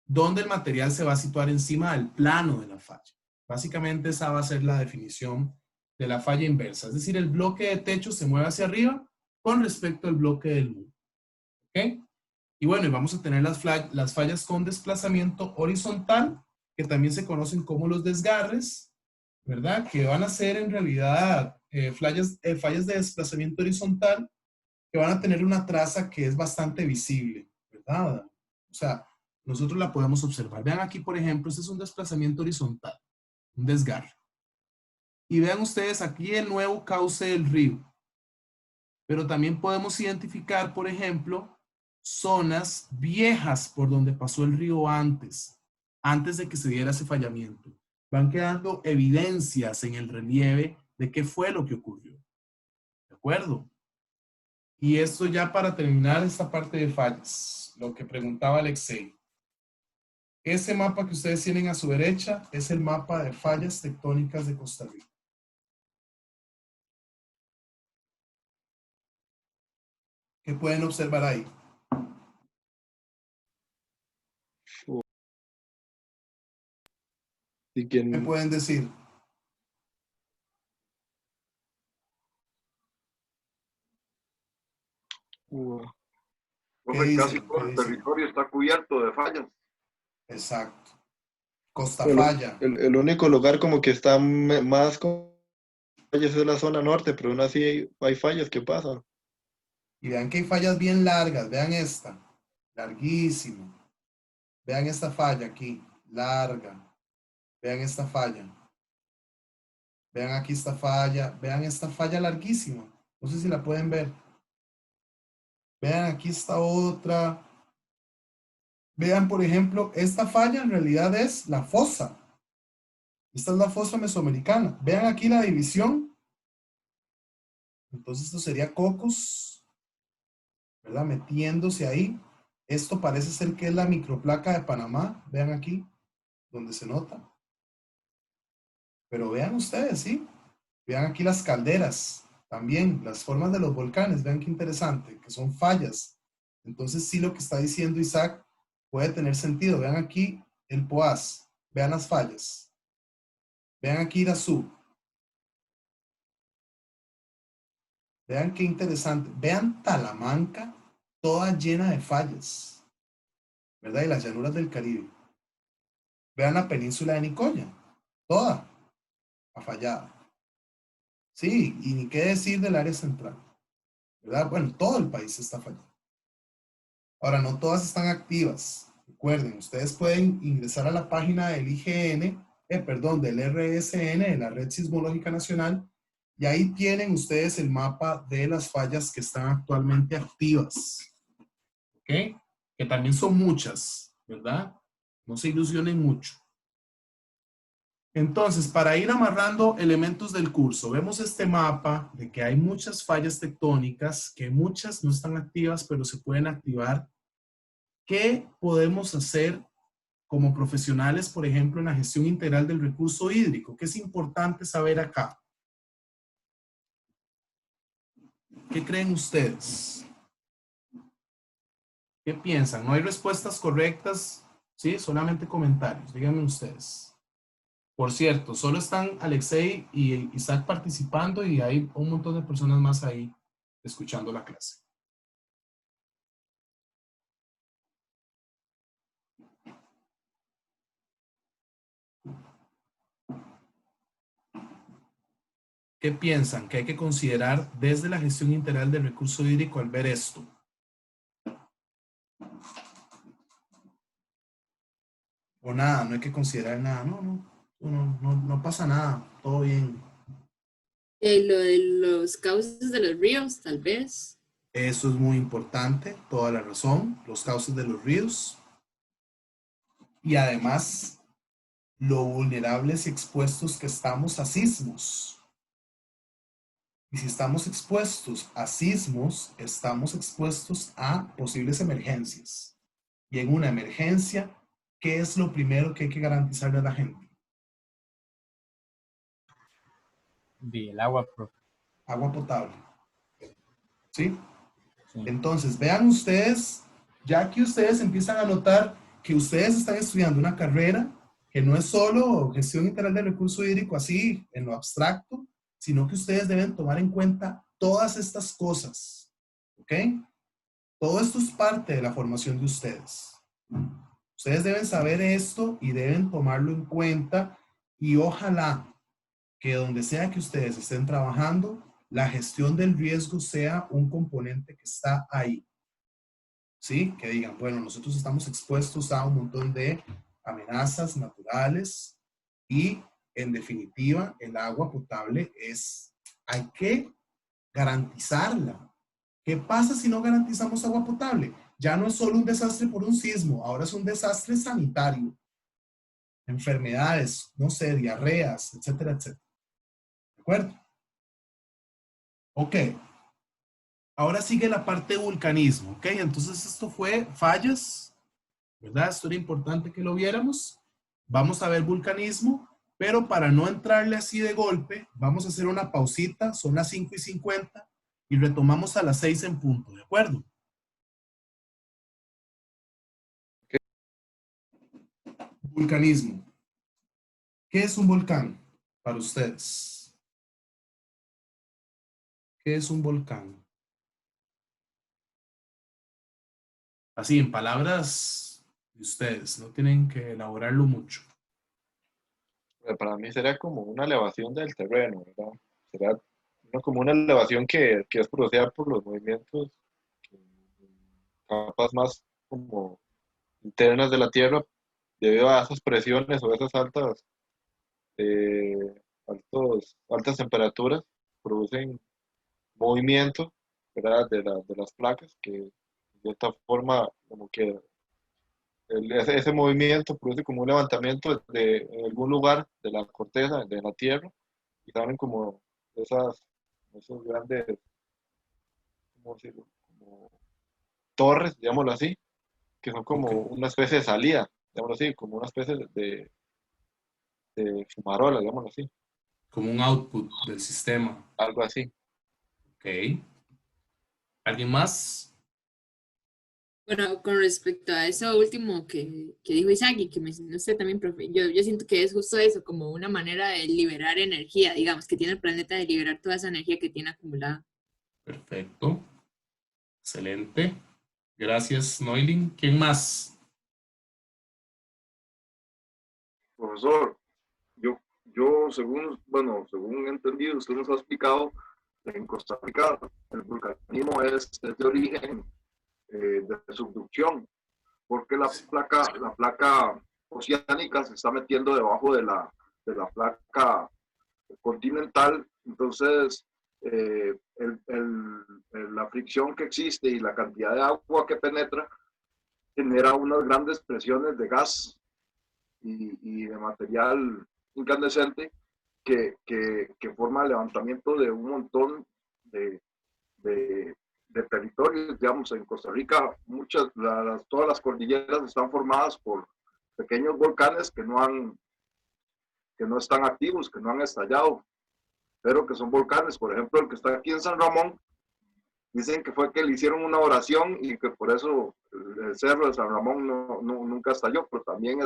Donde el material se va a situar encima del plano de la falla. Básicamente esa va a ser la definición de la falla inversa. Es decir, el bloque de techo se mueve hacia arriba con respecto al bloque del muro. ¿Ok? Y bueno, y vamos a tener las fallas con desplazamiento horizontal, que también se conocen como los desgarres, ¿verdad? Que van a ser en realidad fallas de desplazamiento horizontal que van a tener una traza que es bastante visible, ¿verdad? O sea, nosotros la podemos observar. Vean aquí, por ejemplo, este es un desplazamiento horizontal, un desgarre. Y vean ustedes aquí el nuevo cauce del río. Pero también podemos identificar, por ejemplo, zonas viejas por donde pasó el río antes de que se diera ese fallamiento. Van quedando evidencias en el relieve de qué fue lo que ocurrió. ¿De acuerdo? Y esto ya para terminar esta parte de fallas, lo que preguntaba Alexei. Ese mapa que ustedes tienen a su derecha es el mapa de fallas tectónicas de Costa Rica. ¿Qué pueden observar ahí? Y ¿Qué que, pueden decir? ¿Qué Profe, casi dicen? ¿Qué todo el dicen? territorio está cubierto de fallas. Exacto. Costa el, Falla. el único lugar como que está más con fallas es la zona norte, pero aún así hay fallas que pasan. Y vean que hay fallas bien largas. Vean esta. Larguísima. Vean esta falla aquí. Larga. Vean esta falla. Vean aquí esta falla. Vean esta falla larguísima. No sé si la pueden ver. Vean aquí esta otra. Vean, por ejemplo, esta falla en realidad es la fosa. Esta es la fosa mesoamericana. Vean aquí la división. Entonces esto sería Cocos, ¿verdad? Metiéndose ahí. Esto parece ser que es la microplaca de Panamá. Vean aquí, donde se nota. Pero vean ustedes, ¿sí? Vean aquí las calderas. También las formas de los volcanes. Vean qué interesante, que son fallas. Entonces sí, lo que está diciendo Isaac puede tener sentido. Vean aquí el Poás. Vean las fallas. Vean aquí Irazú. Vean qué interesante. Vean Talamanca, toda llena de fallas, ¿verdad? Y las llanuras del Caribe. Vean la península de Nicoya, toda afallada. Sí, y ni qué decir del área central, ¿verdad? Bueno, todo el país está fallado. Ahora, no todas están activas. Recuerden, ustedes pueden ingresar a la página del IGN, del RSN, de la Red Sismológica Nacional, y ahí tienen ustedes el mapa de las fallas que están actualmente activas. ¿Ok? Que también son muchas, ¿verdad? No se ilusionen mucho. Entonces, para ir amarrando elementos del curso, vemos este mapa de que hay muchas fallas tectónicas, que muchas no están activas, pero se pueden activar. ¿Qué podemos hacer como profesionales, por ejemplo, en la gestión integral del recurso hídrico? ¿Qué es importante saber acá? ¿Qué creen ustedes? ¿Qué piensan? No hay respuestas correctas, ¿sí? Solamente comentarios. Díganme ustedes. Por cierto, solo están Alexei y Isaac participando y hay un montón de personas más ahí escuchando la clase. ¿Qué piensan que hay que considerar desde la gestión integral del recurso hídrico al ver esto? O nada, no hay que considerar nada. No pasa nada. Todo bien. Lo de los cauces de los ríos, tal vez. Eso es muy importante, toda la razón. Los cauces de los ríos. Y además, lo vulnerables y expuestos que estamos a sismos. Y si estamos expuestos a sismos, estamos expuestos a posibles emergencias. Y en una emergencia, ¿qué es lo primero que hay que garantizarle a la gente? El agua, profe. Agua potable. ¿Sí? Sí. Entonces, vean ustedes, ya que ustedes empiezan a notar que ustedes están estudiando una carrera que no es solo gestión integral del recurso hídrico así, en lo abstracto, sino que ustedes deben tomar en cuenta todas estas cosas. ¿Ok? Todo esto es parte de la formación de ustedes. Ustedes deben saber esto y deben tomarlo en cuenta y ojalá que donde sea que ustedes estén trabajando, la gestión del riesgo sea un componente que está ahí. ¿Sí? Que digan, bueno, nosotros estamos expuestos a un montón de amenazas naturales y en definitiva el agua potable hay que garantizarla. ¿Qué pasa si no garantizamos agua potable? Ya no es solo un desastre por un sismo, ahora es un desastre sanitario. Enfermedades, no sé, diarreas, etcétera, etcétera. ¿De acuerdo? Ok. Ahora sigue la parte de vulcanismo, ¿ok? Entonces esto fue fallas, ¿verdad? Esto era importante que lo viéramos. Vamos a ver vulcanismo, pero para no entrarle así de golpe, vamos a hacer una pausita, son las 5:50 y retomamos a las 6 en punto, ¿de acuerdo? Vulcanismo. ¿Qué es un volcán para ustedes? ¿Qué es un volcán? Así, en palabras de ustedes, no tienen que elaborarlo mucho. Para mí sería como una elevación del terreno, ¿verdad? Sería como una elevación que es producida por los movimientos capas más como internas de la Tierra debido a esas presiones o esas eh, altas temperaturas producen movimiento, ¿verdad? De las placas que de cierta forma como que ese movimiento produce como un levantamiento en algún lugar de la corteza de la Tierra y salen como esos grandes, ¿cómo decirlo? Como torres, digámoslo así, que son como Ok. una especie de salida, digámoslo así, como una especie de fumarola, digámoslo así, Como un output del sistema. algo así. Ok. ¿Alguien más? Bueno, con respecto a eso último que dijo Isaac y que mencionó usted también, profe, yo siento que es justo eso, como una manera de liberar energía, digamos, que tiene el planeta de liberar toda esa energía que tiene acumulada. Perfecto. Excelente. Gracias, Noilin. ¿Quién más? Profesor, según he entendido, usted nos ha explicado, en Costa Rica el vulcanismo es de origen de subducción, porque la placa oceánica se está metiendo debajo de la placa continental, entonces la fricción que existe y la cantidad de agua que penetra genera unas grandes presiones de gas y de material incandescente que forma el levantamiento de un montón de, de, de territorios. Digamos, en Costa Rica todas las cordilleras están formadas por pequeños volcanes que no están activos, que no han estallado, pero que son volcanes. Por ejemplo, el que está aquí en San Ramón Dicen que fue que le hicieron una oración y que por eso el cerro de San Ramón nunca estalló, pero también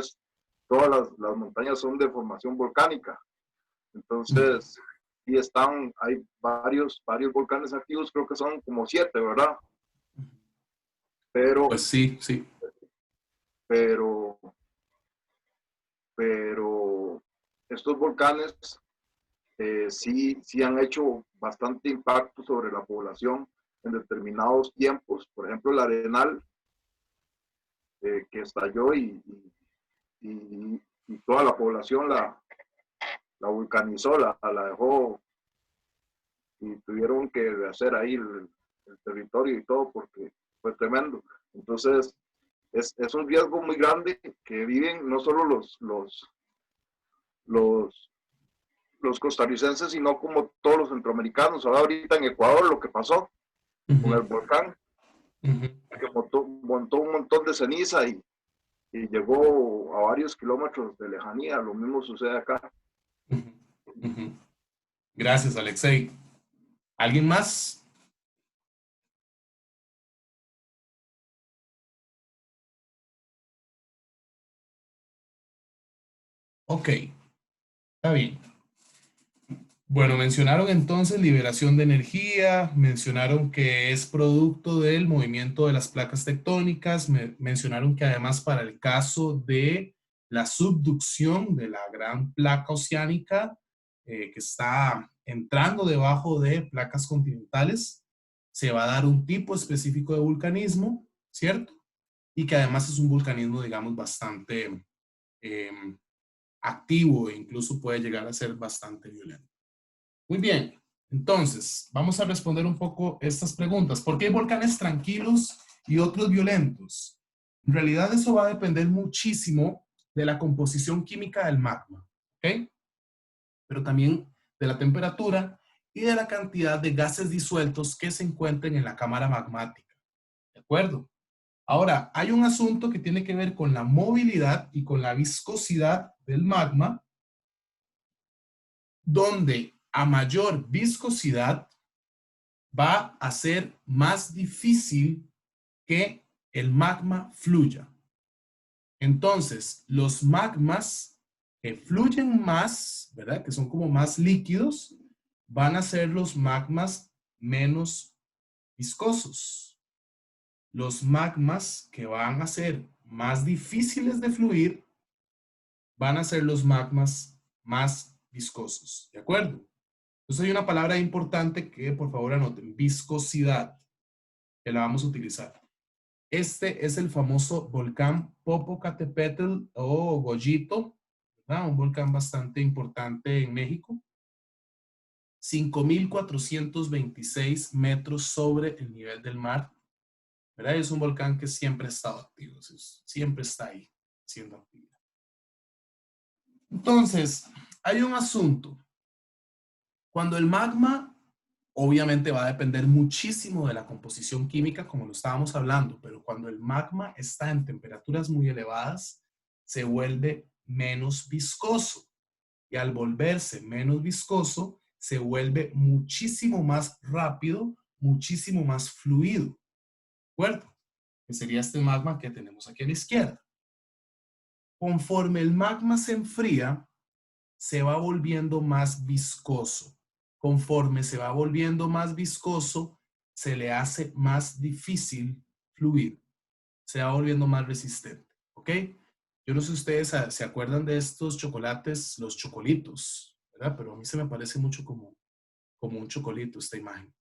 todas las montañas son de formación volcánica. Entonces, y hay varios volcanes activos, creo que son como 7, ¿verdad? Pero, Pues sí, sí. pero estos volcanes sí han hecho bastante impacto sobre la población en determinados tiempos. Por ejemplo, el Arenal, que estalló y toda la población la vulcanizó, la dejó, y tuvieron que hacer ahí el territorio y todo porque fue tremendo. Entonces, es un riesgo muy grande que viven no solo los costarricenses, sino como todos los centroamericanos. Ahorita en Ecuador lo que pasó con el volcán, que montó un montón de ceniza y llegó a varios kilómetros de lejanía. Lo mismo sucede acá. Gracias, Alexei. ¿Alguien más? Ok, está bien. Bueno, mencionaron entonces liberación de energía, mencionaron que es producto del movimiento de las placas tectónicas, mencionaron que además para el caso de la subducción de la gran placa oceánica que está entrando debajo de placas continentales, se va a dar un tipo específico de vulcanismo, ¿cierto? Y que además es un vulcanismo, digamos, bastante activo e incluso puede llegar a ser bastante violento. Muy bien, entonces vamos a responder un poco estas preguntas. ¿Por qué hay volcanes tranquilos y otros violentos? En realidad eso va a depender muchísimo de la composición química del magma, ¿ok? Pero también de la temperatura y de la cantidad de gases disueltos que se encuentren en la cámara magmática, ¿de acuerdo? Ahora, hay un asunto que tiene que ver con la movilidad y con la viscosidad del magma, donde a mayor viscosidad va a ser más difícil que el magma fluya. Entonces, los magmas que fluyen más, ¿verdad? Que son como más líquidos, van a ser los magmas menos viscosos. Los magmas que van a ser más difíciles de fluir van a ser los magmas más viscosos, ¿de acuerdo? Entonces hay una palabra importante que por favor anoten, viscosidad, que la vamos a utilizar. Este es el famoso volcán Popocatépetl o Goyito, ¿verdad? Un volcán bastante importante en México. 5.426 metros sobre el nivel del mar, ¿verdad? Es un volcán que siempre ha estado activo, siempre está ahí haciendo actividad. Entonces, hay un asunto. Cuando el magma, obviamente va a depender muchísimo de la composición química, como lo estábamos hablando, pero cuando el magma está en temperaturas muy elevadas, se vuelve menos viscoso. Y al volverse menos viscoso, se vuelve muchísimo más rápido, muchísimo más fluido. ¿De acuerdo? Que sería este magma que tenemos aquí a la izquierda. Conforme el magma se enfría, se va volviendo más viscoso. Conforme se va volviendo más viscoso, se le hace más difícil fluir. Se va volviendo más resistente. ¿Ok? Yo no sé si ustedes se acuerdan de estos chocolates, los chocolitos, ¿verdad? Pero a mí se me parece mucho como un chocolito esta imagen.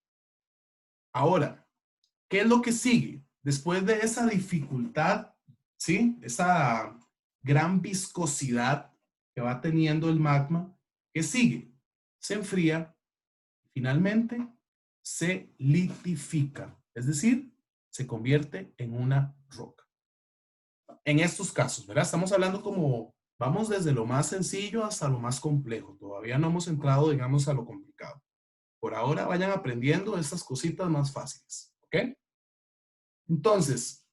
Ahora, ¿qué es lo que sigue? Después de esa dificultad, ¿sí? Esa gran viscosidad que va teniendo el magma, ¿qué sigue? Se enfría y finalmente se litifica, es decir, se convierte en una roca. En estos casos, ¿verdad? Estamos hablando como, vamos desde lo más sencillo hasta lo más complejo. Todavía no hemos entrado, digamos, a lo complicado. Por ahora vayan aprendiendo estas cositas más fáciles, ¿ok? Entonces,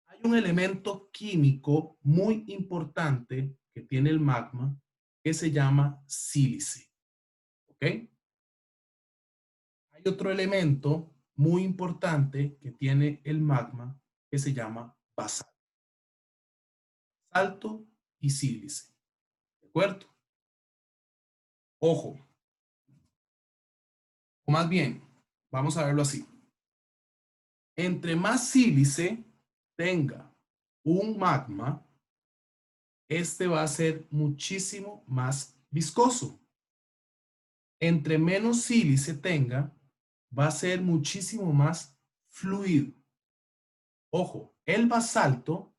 hay un elemento químico muy importante que tiene el magma que se llama sílice, ¿ok? Hay otro elemento muy importante que tiene el magma que se llama basalto. Basalto y sílice. ¿De acuerdo? Ojo. O más bien, vamos a verlo así. Entre más sílice tenga un magma, este va a ser muchísimo más viscoso. Entre menos sílice tenga, va a ser muchísimo más fluido. Ojo, el basalto,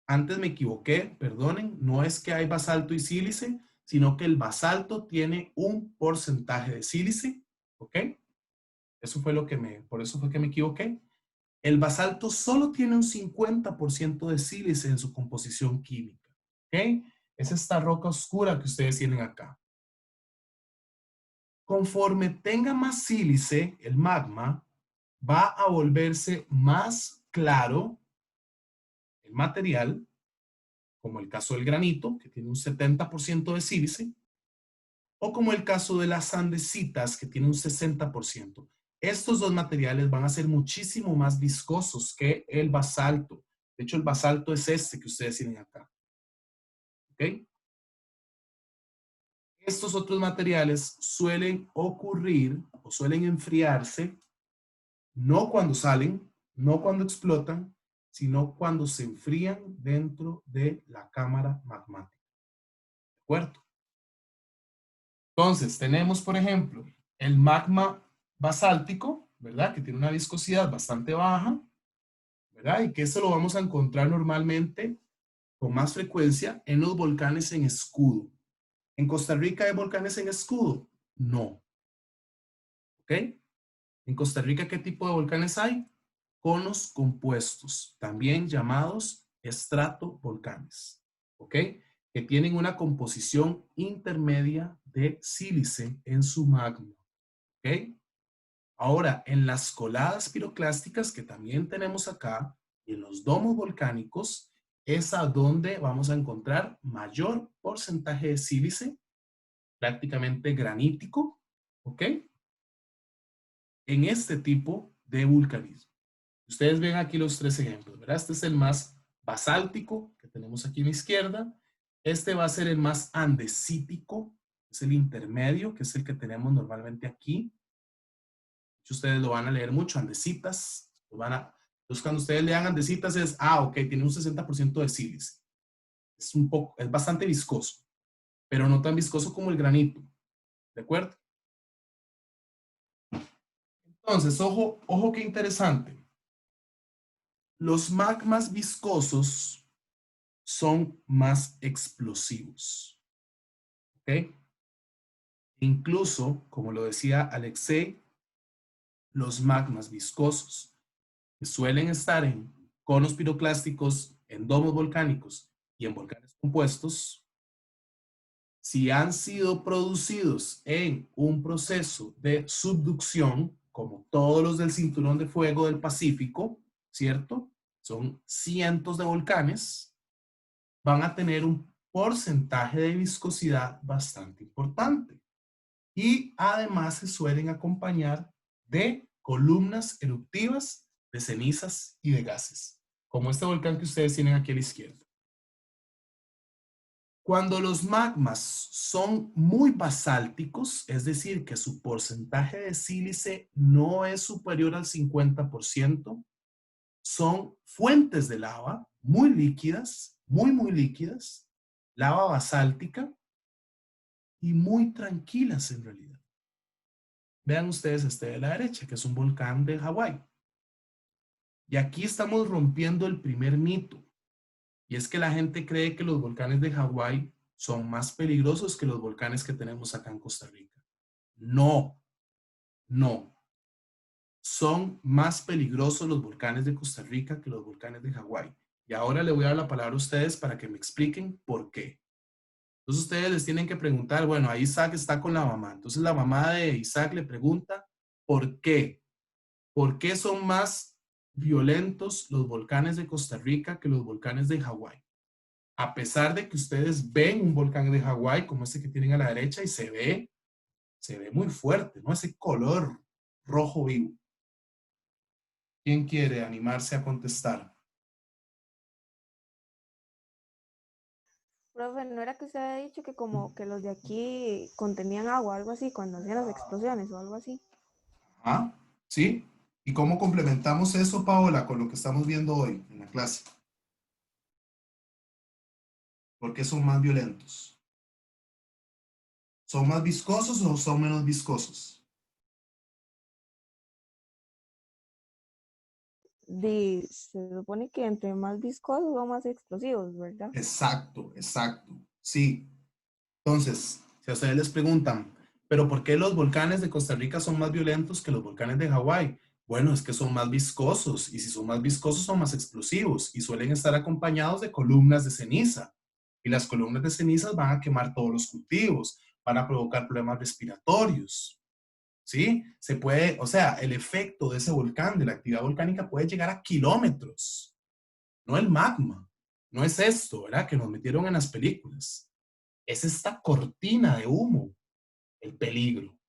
antes me equivoqué, perdonen, no es que hay basalto y sílice, sino que el basalto tiene un porcentaje de sílice, ¿ok? Eso fue por eso fue que me equivoqué. El basalto solo tiene un 50% de sílice en su composición química, ¿ok? Es esta roca oscura que ustedes tienen acá. Conforme tenga más sílice, el magma va a volverse más claro el material, como el caso del granito, que tiene un 70% de sílice, o como el caso de las andesitas, que tiene un 60%. Estos dos materiales van a ser muchísimo más viscosos que el basalto. De hecho, el basalto es este que ustedes tienen acá. ¿Ok? Estos otros materiales suelen ocurrir o suelen enfriarse no cuando salen, no cuando explotan, sino cuando se enfrían dentro de la cámara magmática. ¿De acuerdo? Entonces, tenemos, por ejemplo, el magma basáltico, ¿verdad? Que tiene una viscosidad bastante baja, ¿verdad? Y que eso lo vamos a encontrar normalmente con más frecuencia en los volcanes en escudo. ¿En Costa Rica hay volcanes en escudo? No. ¿Ok? En Costa Rica, ¿qué tipo de volcanes hay? Conos compuestos, también llamados estratovolcanes. ¿Ok? Que tienen una composición intermedia de sílice en su magma. ¿Ok? Ahora, en las coladas piroclásticas que también tenemos acá, y en los domos volcánicos, es a donde vamos a encontrar mayor porcentaje de sílice, prácticamente granítico, ¿ok? En este tipo de vulcanismo. Ustedes ven aquí los tres ejemplos, ¿verdad? Este es el más basáltico que tenemos aquí a la izquierda. Este va a ser el más andesítico, es el intermedio, que es el que tenemos normalmente aquí. Ustedes lo van a leer mucho, andesitas. Entonces, cuando ustedes lean andesitas es, ok, tiene un 60% de sílice. Es bastante viscoso, pero no tan viscoso como el granito. ¿De acuerdo? Entonces, ojo qué interesante. Los magmas viscosos son más explosivos. ¿Ok? Incluso, como lo decía Alexei, los magmas viscosos que suelen estar en conos piroclásticos, en domos volcánicos y en volcanes compuestos, si han sido producidos en un proceso de subducción, como todos los del Cinturón de Fuego del Pacífico, ¿cierto? Son cientos de volcanes, van a tener un porcentaje de viscosidad bastante importante. Y además se suelen acompañar de columnas eruptivas de cenizas y de gases, como este volcán que ustedes tienen aquí a la izquierda. Cuando los magmas son muy basálticos, es decir, que su porcentaje de sílice no es superior al 50%, son fuentes de lava muy líquidas, muy líquidas, lava basáltica y muy tranquilas en realidad. Vean ustedes este de la derecha, que es un volcán de Hawái. Y aquí estamos rompiendo el primer mito. Y es que la gente cree que los volcanes de Hawái son más peligrosos que los volcanes que tenemos acá en Costa Rica. No, no. Son más peligrosos los volcanes de Costa Rica que los volcanes de Hawái. Y ahora le voy a dar la palabra a ustedes para que me expliquen por qué. Entonces ustedes les tienen que preguntar, bueno, ahí Isaac está con la mamá. Entonces la mamá de Isaac le pregunta, ¿por qué? ¿Por qué son más violentos los volcanes de Costa Rica que los volcanes de Hawái? A pesar de que ustedes ven un volcán de Hawái como este que tienen a la derecha y se ve muy fuerte, ¿no? Ese color rojo vivo. ¿Quién quiere animarse a contestar? Profe, ¿no era que usted había dicho que como que los de aquí contenían agua, algo así, cuando hacían las explosiones o algo así? ¿Ah? ¿Sí? ¿Y cómo complementamos eso, Paola, con lo que estamos viendo hoy en la clase? ¿Por qué son más violentos? ¿Son más viscosos o son menos viscosos? Se supone que entre más viscosos son más explosivos, ¿verdad? Exacto, exacto. Sí. Entonces, si a ustedes les preguntan, ¿pero por qué los volcanes de Costa Rica son más violentos que los volcanes de Hawái? Bueno, es que son más viscosos, y si son más viscosos son más explosivos, y suelen estar acompañados de columnas de ceniza. Y las columnas de cenizas van a quemar todos los cultivos, van a provocar problemas respiratorios. ¿Sí? Se puede, o sea, el efecto de ese volcán, de la actividad volcánica, puede llegar a kilómetros. No el magma. No es esto, ¿verdad? Que nos metieron en las películas. Es esta cortina de humo, el peligro.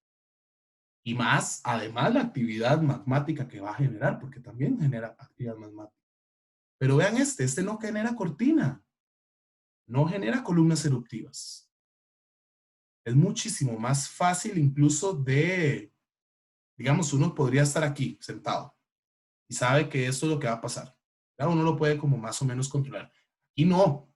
Y más, además, la actividad magmática que va a generar, porque también genera actividad magmática. Pero vean este no genera cortina, no genera columnas eruptivas. Es muchísimo más fácil incluso de, digamos, uno podría estar aquí sentado y sabe que esto es lo que va a pasar. ¿Verdad? Uno lo puede como más o menos controlar. Aquí no.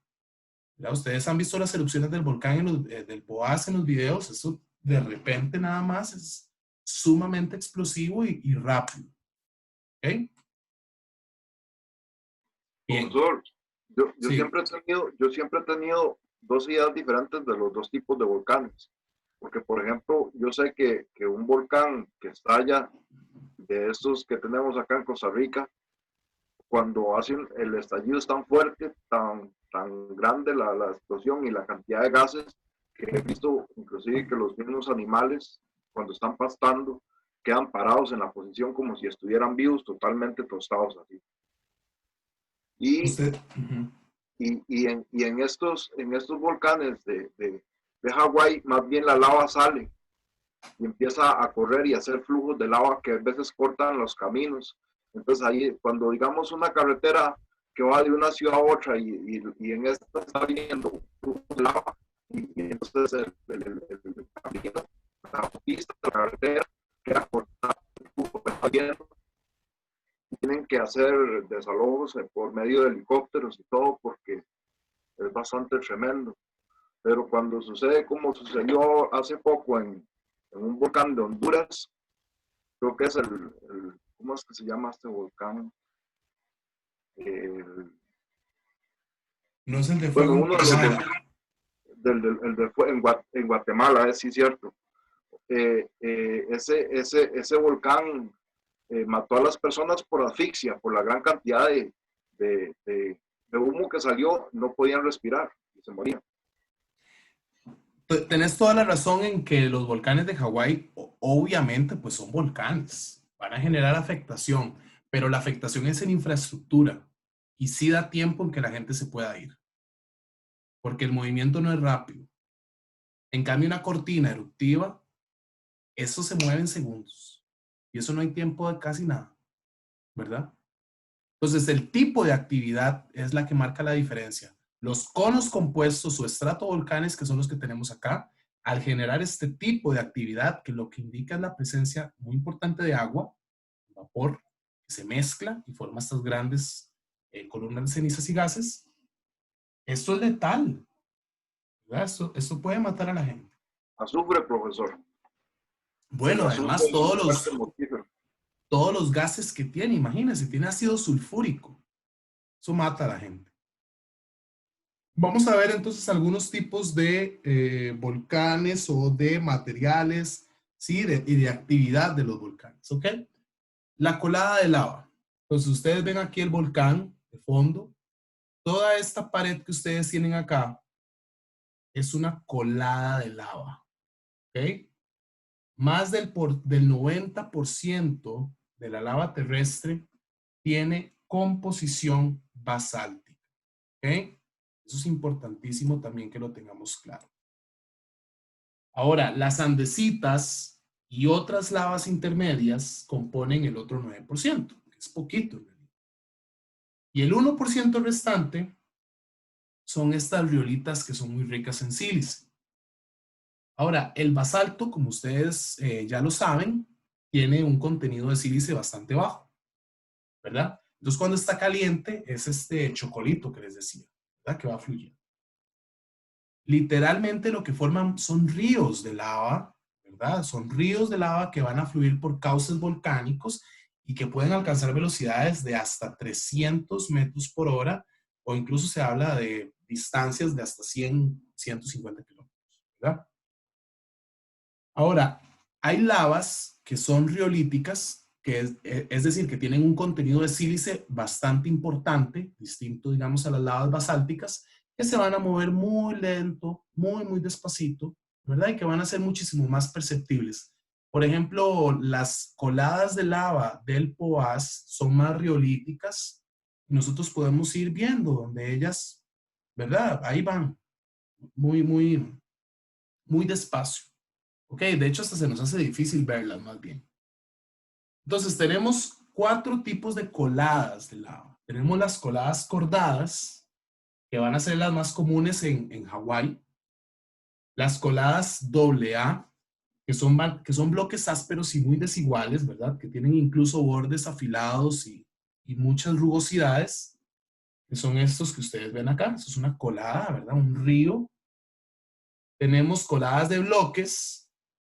¿Verdad? Ustedes han visto las erupciones del volcán, del Poás en los videos. Eso de repente nada más es sumamente explosivo y rápido. ¿Ok? Bien. Profesor, Sí. yo siempre he tenido dos ideas diferentes de los dos tipos de volcanes. Porque, por ejemplo, yo sé que un volcán que estalla, de estos que tenemos acá en Costa Rica, cuando hacen el estallido es tan fuerte, tan grande la explosión y la cantidad de gases, que he visto inclusive que los mismos animales, cuando están pastando, quedan parados en la posición como si estuvieran vivos, totalmente tostados así. Y, Usted. Uh-huh. en estos volcanes de Hawái, más bien la lava sale y empieza a correr y a hacer flujos de lava que a veces cortan los caminos. Entonces ahí, cuando digamos una carretera que va de una ciudad a otra y en esta está viendo flujos de lava, y entonces el camino, la pista, la carretera, queda cortada, el flujo que está viendo. Tienen que hacer desalojos por medio de helicópteros y todo porque es bastante tremendo. Pero cuando sucede como sucedió hace poco en un volcán de Honduras, creo que es ¿cómo es que se llama este volcán? No es el de Bueno, fuego en uno de los Guatemala. en Guatemala, sí es cierto. Ese volcán mató a las personas por asfixia, por la gran cantidad de humo que salió, no podían respirar y se morían. Tenés toda la razón en que los volcanes de Hawái, obviamente, pues son volcanes. Van a generar afectación, pero la afectación es en infraestructura y sí da tiempo en que la gente se pueda ir, porque el movimiento no es rápido. En cambio, una cortina eruptiva, eso se mueve en segundos y eso no hay tiempo de casi nada, ¿verdad? Entonces, el tipo de actividad es la que marca la diferencia. Los conos compuestos o estratovolcanes, que son los que tenemos acá, al generar este tipo de actividad, que lo que indica es la presencia muy importante de agua, vapor, que se mezcla y forma estas grandes columnas de cenizas y gases, esto es letal, ¿verdad? Esto puede matar a la gente. Azufre, profesor. El Bueno, azufre además es un fuerte mortífero. todos los gases que tiene, imagínense, tiene ácido sulfúrico, eso mata a la gente. Vamos a ver entonces algunos tipos de volcanes o de materiales, ¿sí? Y de actividad de los volcanes, ¿ok? La colada de lava. Entonces ustedes ven aquí el volcán de fondo. Toda esta pared que ustedes tienen acá es una colada de lava, ¿ok? Más del 90% de la lava terrestre tiene composición basáltica, ¿ok? Eso es importantísimo también que lo tengamos claro. Ahora, las andesitas y otras lavas intermedias componen el otro 9%, que Es poquito en realidad. Y el 1% restante son estas riolitas que son muy ricas en sílice. Ahora, el basalto, como ustedes ya lo saben, tiene un contenido de sílice bastante bajo, ¿verdad? Entonces, cuando está caliente, es este chocolito que les decía, ¿verdad? Que va fluyendo. Literalmente lo que forman son ríos de lava, ¿verdad? Son ríos de lava que van a fluir por cauces volcánicos y que pueden alcanzar velocidades de hasta 300 metros por hora, o incluso se habla de distancias de hasta 100, 150 kilómetros, ¿verdad? Ahora, hay lavas que son riolíticas, que es decir, que tienen un contenido de sílice bastante importante, distinto, digamos, a las lavas basálticas, que se van a mover muy lento, muy despacito, ¿verdad? Y que van a ser muchísimo más perceptibles. Por ejemplo, las coladas de lava del Poás son más riolíticas. Nosotros podemos ir viendo donde ellas, ¿verdad? Ahí van, muy despacio. Ok, de hecho hasta se nos hace difícil verlas más bien. Entonces tenemos 4 tipos de coladas de lava. Tenemos las coladas cordadas, que van a ser las más comunes en Hawái. Las coladas AA, que son bloques ásperos y muy desiguales, ¿verdad? Que tienen incluso bordes afilados y muchas rugosidades, que son estos que ustedes ven acá. Eso es una colada, ¿verdad? Un río. Tenemos coladas de bloques,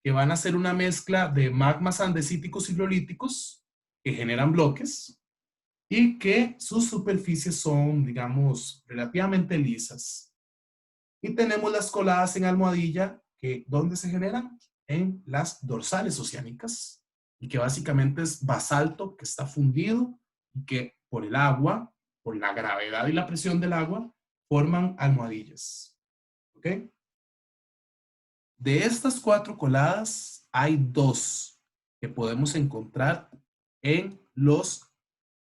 que van a ser una mezcla de magmas andesíticos y riolíticos que generan bloques y que sus superficies son, digamos, relativamente lisas. Y tenemos las coladas en almohadilla, que ¿dónde se generan? En las dorsales oceánicas, y que básicamente es basalto que está fundido y que por el agua, por la gravedad y la presión del agua, forman almohadillas. ¿Ok? De estas 4 coladas, hay 2 que podemos encontrar en los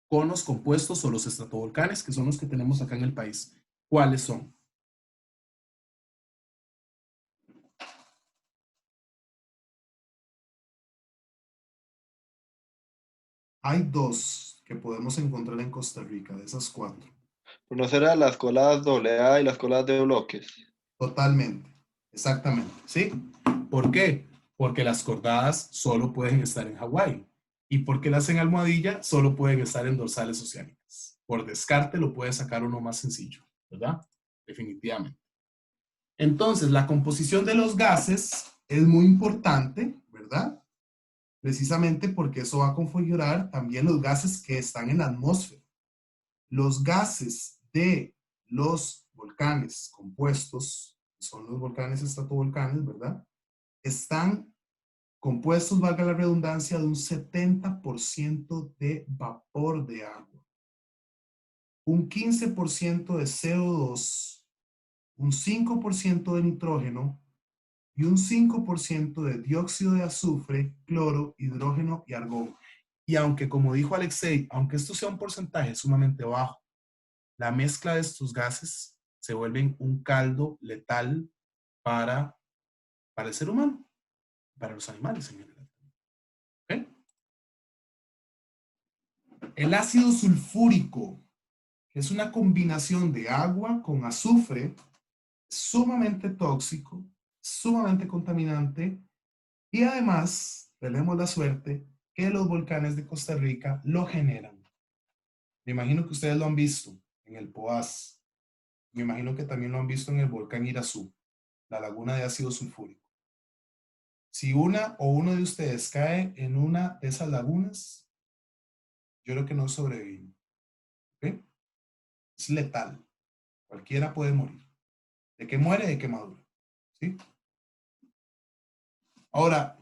conos compuestos o los estratovolcanes, que son los que tenemos acá en el país. ¿Cuáles son? Hay 2 que podemos encontrar en Costa Rica, de esas 4. ¿No serán las coladas AA y las coladas de bloques? Totalmente, exactamente, ¿sí? ¿Por qué? Porque las cordadas solo pueden estar en Hawái. ¿Y porque las en almohadilla solo pueden estar en dorsales oceánicas? Por descarte lo puede sacar uno más sencillo, ¿verdad? Definitivamente. Entonces, la composición de los gases es muy importante, ¿verdad? Precisamente porque eso va a configurar también los gases que están en la atmósfera. Los gases de los volcanes compuestos, que son los volcanes estratovolcanes, ¿verdad? Están compuestos, valga la redundancia, de un 70% de vapor de agua, un 15% de CO2, un 5% de nitrógeno y un 5% de dióxido de azufre, cloro, hidrógeno y argón. Y aunque, como dijo Alexei, aunque esto sea un porcentaje sumamente bajo, la mezcla de estos gases se vuelven un caldo letal para el ser humano, para los animales en general. ¿Okay? El ácido sulfúrico, que es una combinación de agua con azufre, es sumamente tóxico, sumamente contaminante, y además tenemos la suerte que los volcanes de Costa Rica lo generan. Me imagino que ustedes lo han visto en el Poás. Me imagino que también lo han visto en el volcán Irazú, la laguna de ácido sulfúrico. Si una o uno de ustedes cae en una de esas lagunas, yo creo que no sobrevive. ¿Okay? Es letal. Cualquiera puede morir. ¿De qué muere? De quemadura. ¿Sí? Ahora,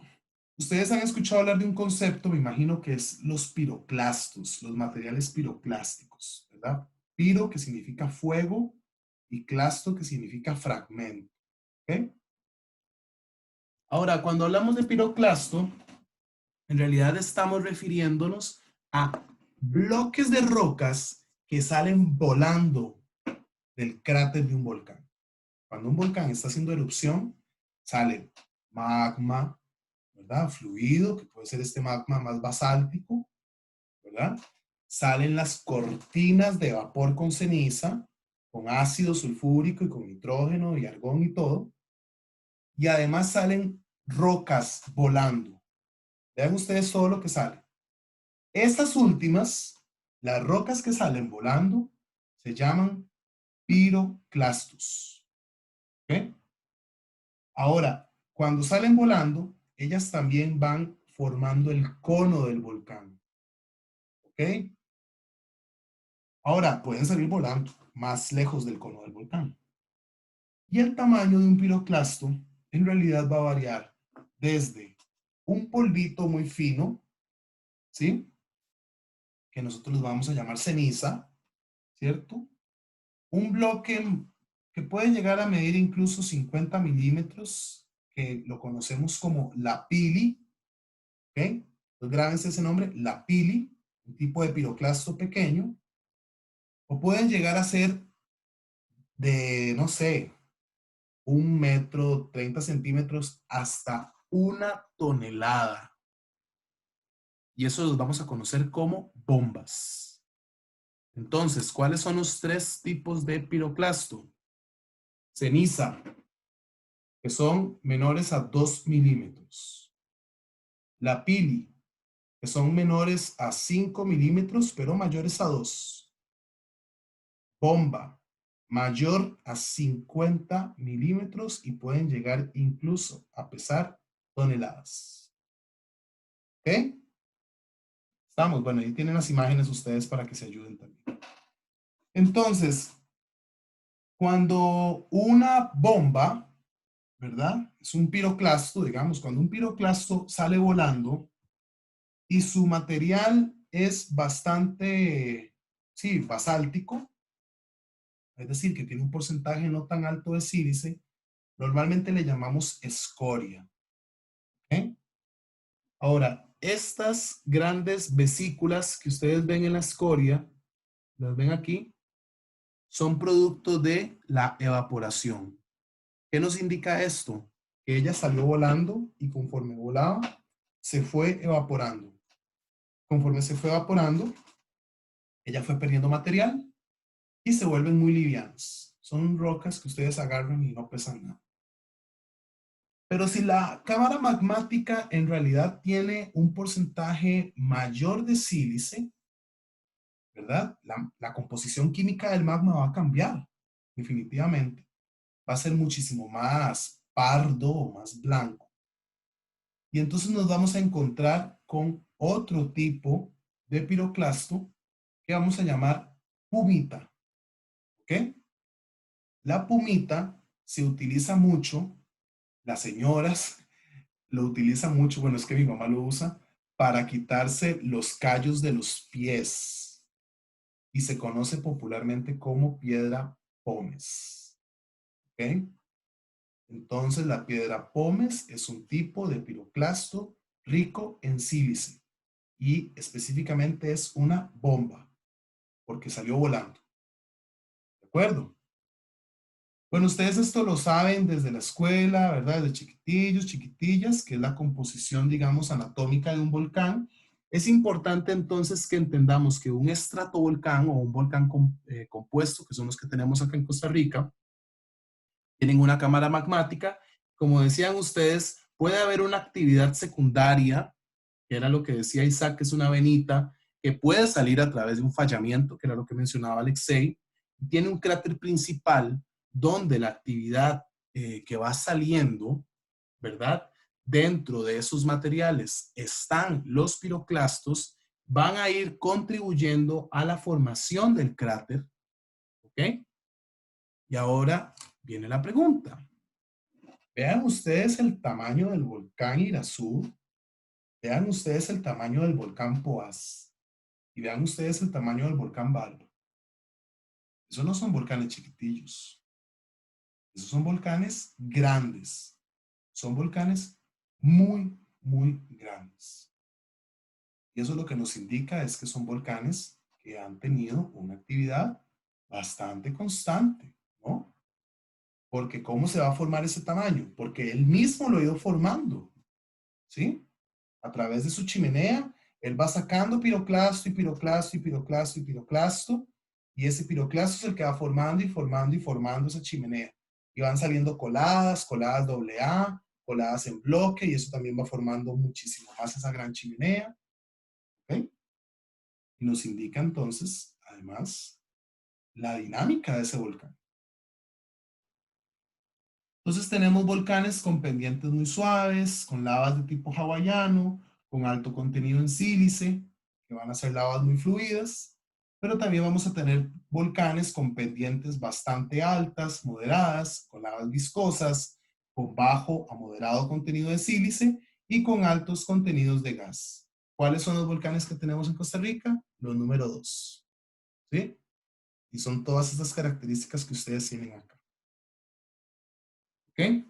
ustedes han escuchado hablar de un concepto, me imagino que es los piroclastos, los materiales piroclásticos, ¿verdad? Piro, que significa fuego, y clasto, que significa fragmento. ¿Ok? Ahora, cuando hablamos de piroclasto, en realidad estamos refiriéndonos a bloques de rocas que salen volando del cráter de un volcán. Cuando un volcán está haciendo erupción, sale magma, ¿verdad? Fluido, que puede ser este magma más basáltico, ¿verdad? salen las cortinas de vapor con ceniza, con ácido sulfúrico y con nitrógeno y argón y todo. Y además salen rocas volando. Vean ustedes todo lo que sale. Estas últimas, las rocas que salen volando, se llaman piroclastos. ¿Ok? Ahora, cuando salen volando, ellas también van formando el cono del volcán. ¿Ok? Ahora, pueden salir volando más lejos del cono del volcán. Y el tamaño de un piroclasto en realidad va a variar desde un polvito muy fino, ¿sí? Que nosotros los vamos a llamar ceniza, ¿cierto? Un bloque que puede llegar a medir incluso 50 milímetros, que lo conocemos como la pili, ¿ok? Entonces grábense ese nombre, la pili, un tipo de piroclasto pequeño, o pueden llegar a ser de, no sé, 1 metro, 30 centímetros, hasta 1 tonelada. Y eso los vamos a conocer como bombas. Entonces, ¿cuáles son los 3 tipos de piroclasto? Ceniza, que son menores a 2 milímetros. La pili, que son menores a 5 milímetros, pero mayores a 2. Bomba, mayor a 50 milímetros y pueden llegar incluso a pesar toneladas. ¿Ok? Estamos, bueno, ahí tienen las imágenes ustedes para que se ayuden también. Entonces, cuando una bomba, ¿verdad? Es un piroclasto, digamos, cuando un piroclasto sale volando y su material es bastante, sí, basáltico, es decir, que tiene un porcentaje no tan alto de sílice, normalmente le llamamos escoria. ¿Ok? Ahora, estas grandes vesículas que ustedes ven en la escoria, las ven aquí, son producto de la evaporación. ¿Qué nos indica esto? Que ella salió volando y conforme volaba, se fue evaporando. Conforme se fue evaporando, ella fue perdiendo material y se vuelven muy livianas. Son rocas que ustedes agarran y no pesan nada. Pero si la cámara magmática en realidad tiene un porcentaje mayor de sílice, ¿verdad? La composición química del magma va a cambiar, definitivamente. Va a ser muchísimo más pardo o más blanco. Y entonces nos vamos a encontrar con otro tipo de piroclasto que vamos a llamar pumita. ¿Ok? La pumita se utiliza mucho, las señoras lo utilizan mucho, bueno, es que mi mamá lo usa, para quitarse los callos de los pies. Y se conoce popularmente como piedra pómez. ¿Ok? Entonces, la piedra pómez es un tipo de piroclasto rico en sílice y específicamente es una bomba porque salió volando. ¿De acuerdo? Bueno, ustedes esto lo saben desde la escuela, ¿verdad? Desde chiquitillos, chiquitillas, que es la composición, digamos, anatómica de un volcán. Es importante entonces que entendamos que un estratovolcán o un volcán compuesto, que son los que tenemos acá en Costa Rica, tienen una cámara magmática. Como decían ustedes, puede haber una actividad secundaria, que era lo que decía Isaac, que es una venita, que puede salir a través de un fallamiento, que era lo que mencionaba Alexei. Tiene un cráter principal donde la actividad que va saliendo, ¿verdad? Dentro de esos materiales están los piroclastos, van a ir contribuyendo a la formación del cráter, ¿ok? Y ahora viene la pregunta. Vean ustedes el tamaño del volcán Irazú, vean ustedes el tamaño del volcán Poás y vean ustedes el tamaño del volcán Balbo. Esos no son volcanes chiquitillos. Esos son volcanes grandes. Son volcanes muy, muy grandes. Y eso lo que nos indica es que son volcanes que han tenido una actividad bastante constante, ¿no? Porque ¿cómo se va a formar ese tamaño? Porque él mismo lo ha ido formando, ¿sí? A través de su chimenea Él va sacando piroclasto y piroclasto y piroclasto y piroclasto, y ese piroclasto es el que va formando y formando y formando esa chimenea. Y van saliendo coladas, coladas AA, coladas en bloque, y eso también va formando muchísimo más esa gran chimenea. ¿Ok? Y nos indica entonces, además, la dinámica de ese volcán. Entonces tenemos volcanes con pendientes muy suaves, con lavas de tipo hawaiano, con alto contenido en sílice, que van a ser lavas muy fluidas, pero también vamos a tener volcanes con pendientes bastante altas, moderadas, con lavas viscosas, con bajo a moderado contenido de sílice y con altos contenidos de gas. ¿Cuáles son los volcanes que tenemos en Costa Rica? Los número 2. ¿Sí? Y son todas estas características que ustedes tienen acá. ¿Ok?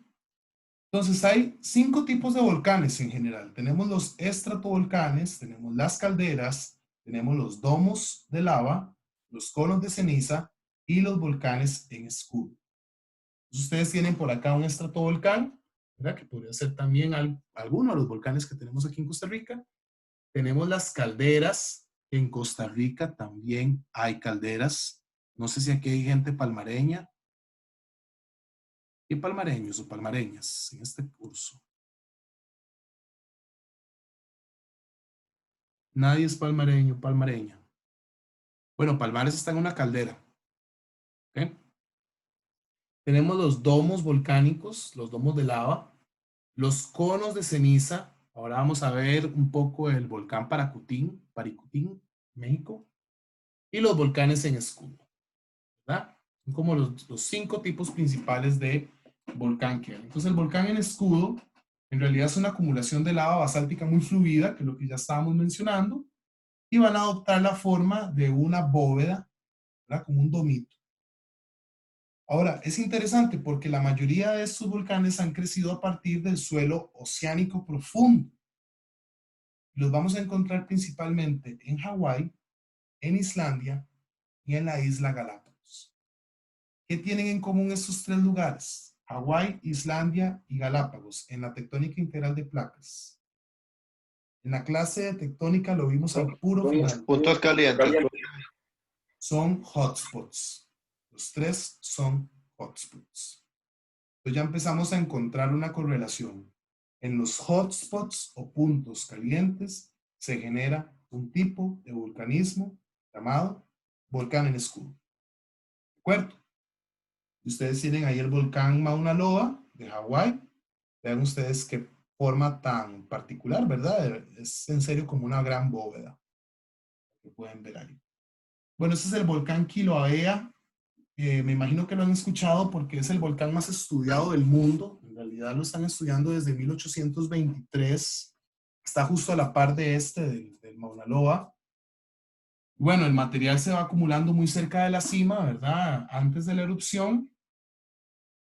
Entonces hay 5 tipos de volcanes en general. Tenemos los estratovolcanes, tenemos las calderas, tenemos los domos de lava, los conos de ceniza y los volcanes en escudo. Entonces ustedes tienen por acá un estratovolcán, ¿verdad? Que podría ser también alguno de los volcanes que tenemos aquí en Costa Rica. Tenemos las calderas. En Costa Rica también hay calderas. No sé si aquí hay gente palmareña. ¿Qué palmareños o palmareñas en este curso? Nadie es palmareño, palmareña. Bueno, Palmares está en una caldera. ¿Okay? Tenemos los domos volcánicos, los domos de lava, los conos de ceniza. Ahora vamos a ver un poco el volcán Paricutín, México, y los volcanes en escudo. ¿Verdad? Son como los 5 tipos principales de volcán que hay. Entonces el volcán en escudo en realidad es una acumulación de lava basáltica muy fluida, que es lo que ya estábamos mencionando, y van a adoptar la forma de una bóveda, ¿verdad? Como un domito. Ahora, es interesante porque la mayoría de estos volcanes han crecido a partir del suelo oceánico profundo. Los vamos a encontrar principalmente en Hawái, en Islandia y en la isla Galápagos. ¿Qué tienen en común estos 3 lugares? Hawái, Islandia y Galápagos en la tectónica integral de placas. En la clase de tectónica lo vimos al puro final. Puntos calientes. Son hotspots. Los 3 son hotspots. Entonces ya empezamos a encontrar una correlación. En los hotspots o puntos calientes se genera un tipo de volcanismo llamado volcán en escudo. ¿De acuerdo? Ustedes tienen ahí el volcán Mauna Loa de Hawái. Vean ustedes qué forma tan particular, ¿verdad? Es en serio como una gran bóveda que pueden ver ahí. Bueno, este es el volcán Kilauea. Me imagino que lo han escuchado porque es el volcán más estudiado del mundo. En realidad lo están estudiando desde 1823. Está justo a la par de del Mauna Loa. Bueno, el material se va acumulando muy cerca de la cima, ¿verdad? Antes de la erupción.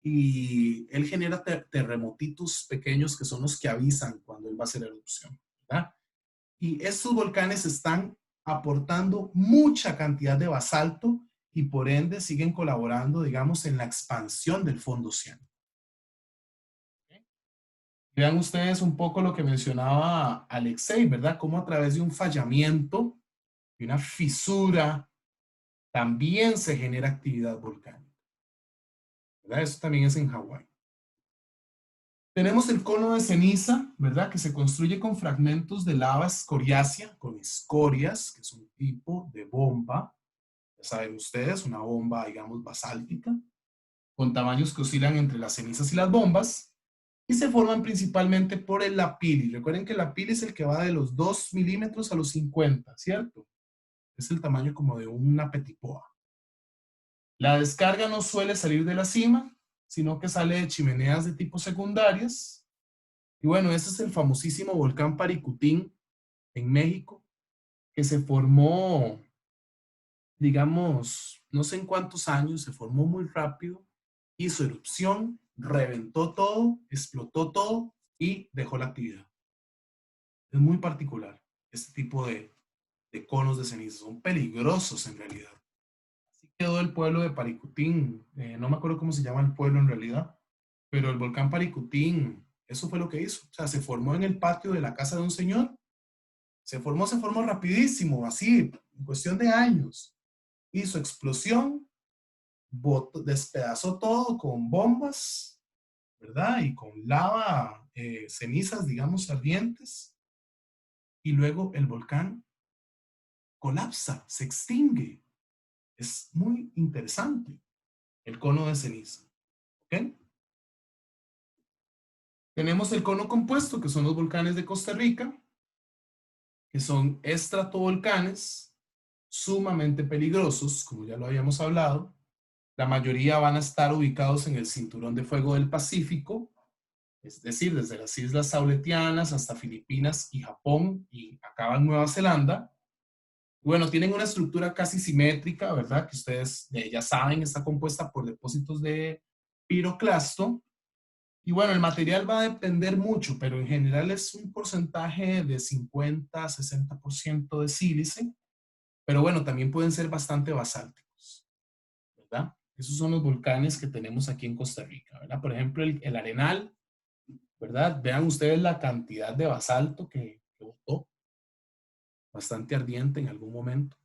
Y él genera terremotitos pequeños que son los que avisan cuando él va a hacer erupción, ¿verdad? Y estos volcanes están aportando mucha cantidad de basalto y por ende siguen colaborando, digamos, en la expansión del fondo oceánico. ¿Okay? Vean ustedes un poco lo que mencionaba Alexei, ¿verdad? Cómo a través de un fallamiento, de una fisura, también se genera actividad volcánica. ¿Verdad? Eso también es en Hawái. Tenemos el cono de ceniza, ¿verdad? Que se construye con fragmentos de lava escoriácea, con escorias, que es un tipo de bomba. Ya saben ustedes, una bomba, digamos, basáltica, con tamaños que oscilan entre las cenizas y las bombas, y se forman principalmente por el lapili. Recuerden que el lapili es el que va de los 2 milímetros a los 50, ¿cierto? Es el tamaño como de una petipoa. La descarga no suele salir de la cima, sino que sale de chimeneas de tipo secundarias. Y bueno, ese es el famosísimo volcán Paricutín en México, que se formó, digamos, no sé en cuántos años, se formó muy rápido, hizo erupción, reventó todo, explotó todo y dejó la actividad. Es muy particular este tipo de conos de ceniza, son peligrosos en realidad. Así quedó el pueblo de Paricutín, no me acuerdo cómo se llama el pueblo en realidad, pero el volcán Paricutín, eso fue lo que hizo. O sea, se formó en el patio de la casa de un señor, Se formó rapidísimo, así, en cuestión de años. Hizo explosión, despedazó todo con bombas, ¿verdad? Y con lava, cenizas, digamos, ardientes. Y luego el volcán colapsa, se extingue. Es muy interesante el cono de ceniza. ¿Ok? Tenemos el cono compuesto, que son los volcanes de Costa Rica, que son estratovolcanes sumamente peligrosos, como ya lo habíamos hablado. La mayoría van a estar ubicados en el cinturón de fuego del Pacífico, es decir, desde las Islas Aleutianas hasta Filipinas y Japón, y acaban Nueva Zelanda. Bueno, tienen una estructura casi simétrica, ¿verdad? Que ustedes ya saben, está compuesta por depósitos de piroclasto. Y bueno, el material va a depender mucho, pero en general es un porcentaje de 50-60% de sílice. Pero bueno, también pueden ser bastante basálticos, ¿verdad? Esos son los volcanes que tenemos aquí en Costa Rica, ¿verdad? Por ejemplo, el Arenal, ¿verdad? Vean ustedes la cantidad de basalto que botó. Bastante ardiente en algún momento.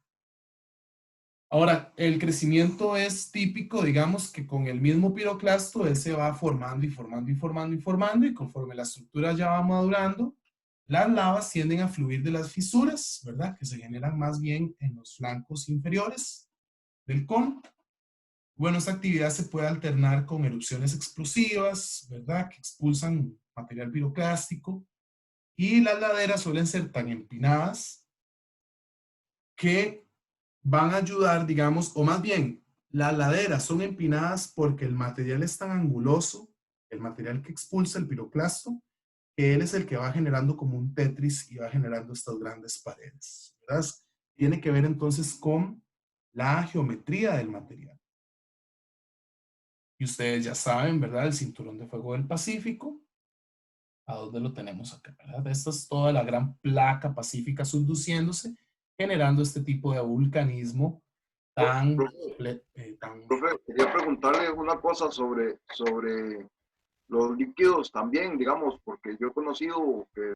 Ahora, el crecimiento es típico, digamos, que con el mismo piroclasto él se va formando y formando y formando y formando, y conforme la estructura ya va madurando, las lavas tienden a fluir de las fisuras, ¿verdad? Que se generan más bien en los flancos inferiores del cono. Bueno, esta actividad se puede alternar con erupciones explosivas, ¿verdad? Que expulsan material piroclástico, y las laderas suelen ser tan empinadas que van a ayudar, digamos, o más bien, las laderas son empinadas porque el material es tan anguloso, el material que expulsa el piroclasto, que él es el que va generando como un Tetris y va generando estas grandes paredes, ¿verdad? Tiene que ver entonces con la geometría del material. Y ustedes ya saben, ¿verdad? El cinturón de fuego del Pacífico. ¿A dónde lo tenemos acá, verdad? Esta es toda la gran placa pacífica subduciéndose, generando este tipo de vulcanismo tan... Profe, quería preguntarle una cosa sobre los líquidos también, digamos, porque yo he conocido que el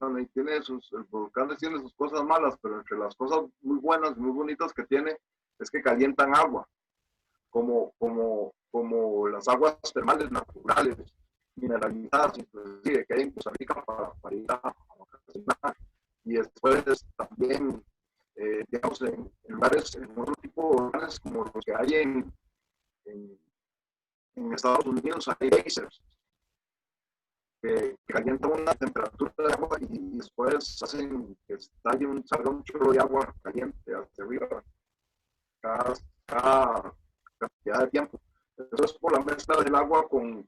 volcán tiene sus cosas malas, pero entre las cosas muy buenas, muy bonitas que tiene, es que calientan agua, como las aguas termales naturales, mineralizadas, inclusive, que hay en Costa Rica para ir a vacacionar. Y después también, digamos, en lugares, en otro tipo de lugares como los que hay en Estados Unidos, hay geysers que calientan una temperatura de agua y después hacen que estalle un chorro de agua caliente hacia arriba cada cantidad de tiempo. Eso es por la mezcla del agua con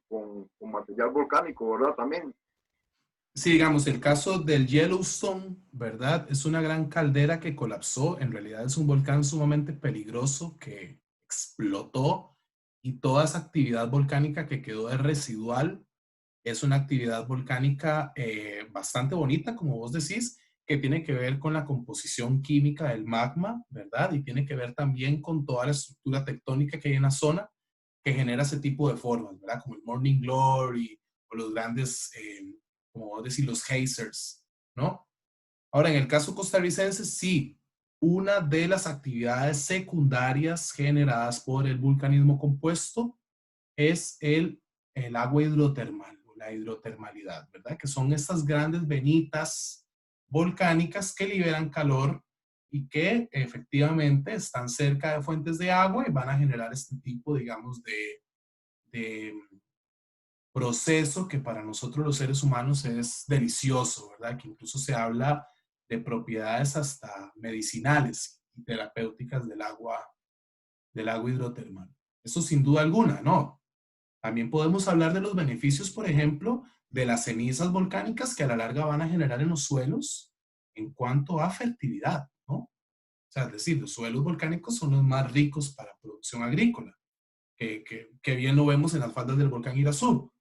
material volcánico, ¿verdad? También. Sí, digamos, el caso del Yellowstone, ¿verdad? Es una gran caldera que colapsó. En realidad es un volcán sumamente peligroso que explotó, y toda esa actividad volcánica que quedó de residual es una actividad volcánica bastante bonita, como vos decís, que tiene que ver con la composición química del magma, ¿verdad? Y tiene que ver también con toda la estructura tectónica que hay en la zona que genera ese tipo de formas, ¿verdad? Como el Morning Glory o los grandes, como vos decís, los geysers, ¿no? Ahora, en el caso costarricense, sí, una de las actividades secundarias generadas por el vulcanismo compuesto es el agua hidrotermal, o la hidrotermalidad, ¿verdad? Que son estas grandes venitas volcánicas que liberan calor y que efectivamente están cerca de fuentes de agua y van a generar este tipo, digamos, de proceso que para nosotros los seres humanos es delicioso, ¿verdad? Que incluso se habla de propiedades hasta medicinales y terapéuticas del agua hidrotermal. Eso sin duda alguna, ¿no? También podemos hablar de los beneficios, por ejemplo, de las cenizas volcánicas que a la larga van a generar en los suelos en cuanto a fertilidad, ¿no? O sea, es decir, los suelos volcánicos son los más ricos para producción agrícola, que bien lo vemos en las faldas del volcán Irazú.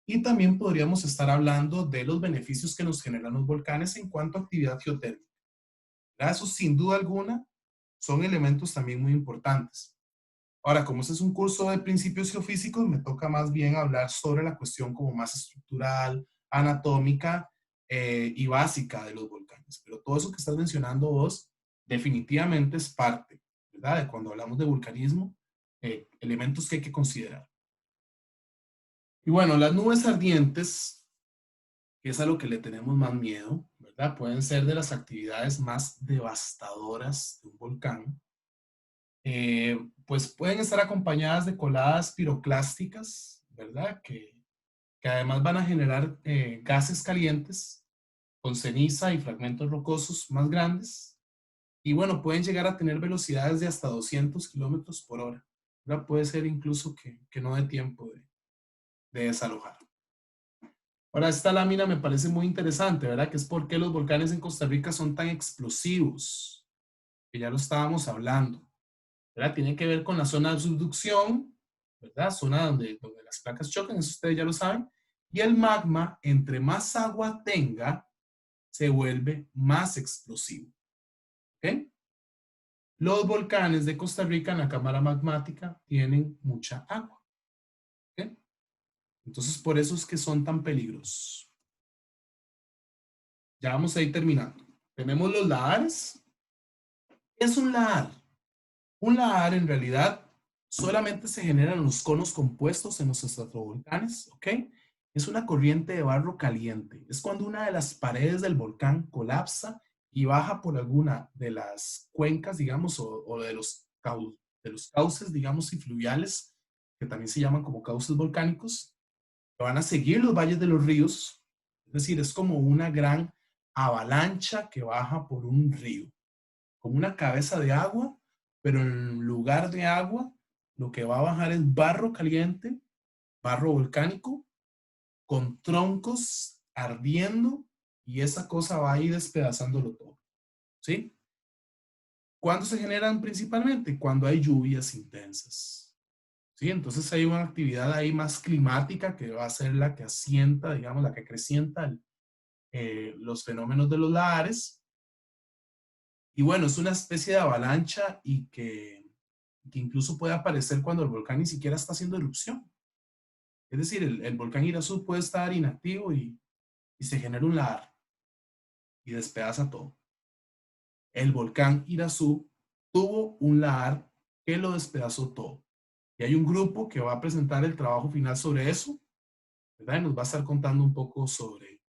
Y también podríamos estar hablando de los beneficios que nos generan los volcanes en cuanto a actividad geotérmica. Eso, sin duda alguna, son elementos también muy importantes. Ahora, como este es un curso de principios geofísicos, me toca más bien hablar sobre la cuestión como más estructural, anatómica y básica de los volcanes. diferentes, pero todo eso que estás mencionando vos definitivamente es parte, ¿verdad? De cuando hablamos de vulcanismo, elementos que hay que considerar. Y bueno, las nubes ardientes, que es a lo que le tenemos más miedo, ¿verdad? Pueden ser de las actividades más devastadoras de un volcán. Pues pueden estar acompañadas de coladas piroclásticas, ¿verdad? Que además van a generar gases calientes con ceniza y fragmentos rocosos más grandes. Y bueno, pueden llegar a tener velocidades de hasta 200 kilómetros por hora. ¿Verdad? Puede ser incluso que no dé tiempo de desalojar. Ahora, esta lámina me parece muy interesante, ¿verdad? Que es por qué los volcanes en Costa Rica son tan explosivos, que ya lo estábamos hablando, ¿verdad? Tiene que ver con la zona de subducción, ¿verdad? Zona donde las placas chocan, eso ustedes ya lo saben. Y el magma, entre más agua tenga, se vuelve más explosivo. ¿Ok? Los volcanes de Costa Rica en la cámara magmática tienen mucha agua. ¿Ok? Entonces, por eso es que son tan peligrosos. Ya vamos a ir terminando. Tenemos los lahares. ¿Qué es un lahar? Un lahar en realidad solamente se generan los conos compuestos en los estratovolcanes, ¿ok? Es una corriente de barro caliente. Es cuando una de las paredes del volcán colapsa y baja por alguna de las cuencas, digamos, o de los cauces, digamos, y fluviales, que también se llaman como cauces volcánicos, que van a seguir los valles de los ríos. Es decir, es como una gran avalancha que baja por un río, como una cabeza de agua, pero en lugar de agua, lo que va a bajar es barro caliente, barro volcánico, con troncos ardiendo, y esa cosa va a ir despedazándolo todo. ¿Sí? ¿Cuándo se generan principalmente? Cuando hay lluvias intensas. ¿Sí? Entonces hay una actividad ahí más climática que va a ser la que asienta, digamos, la que acrecienta los fenómenos de los lahares. Y bueno, es una especie de avalancha y que incluso puede aparecer cuando el volcán ni siquiera está haciendo erupción. Es decir, el volcán Irazú puede estar inactivo y se genera un lahar y despedaza todo. El volcán Irazú tuvo un lahar que lo despedazó todo. Y hay un grupo que va a presentar el trabajo final sobre eso, ¿verdad? Y nos va a estar contando un poco sobre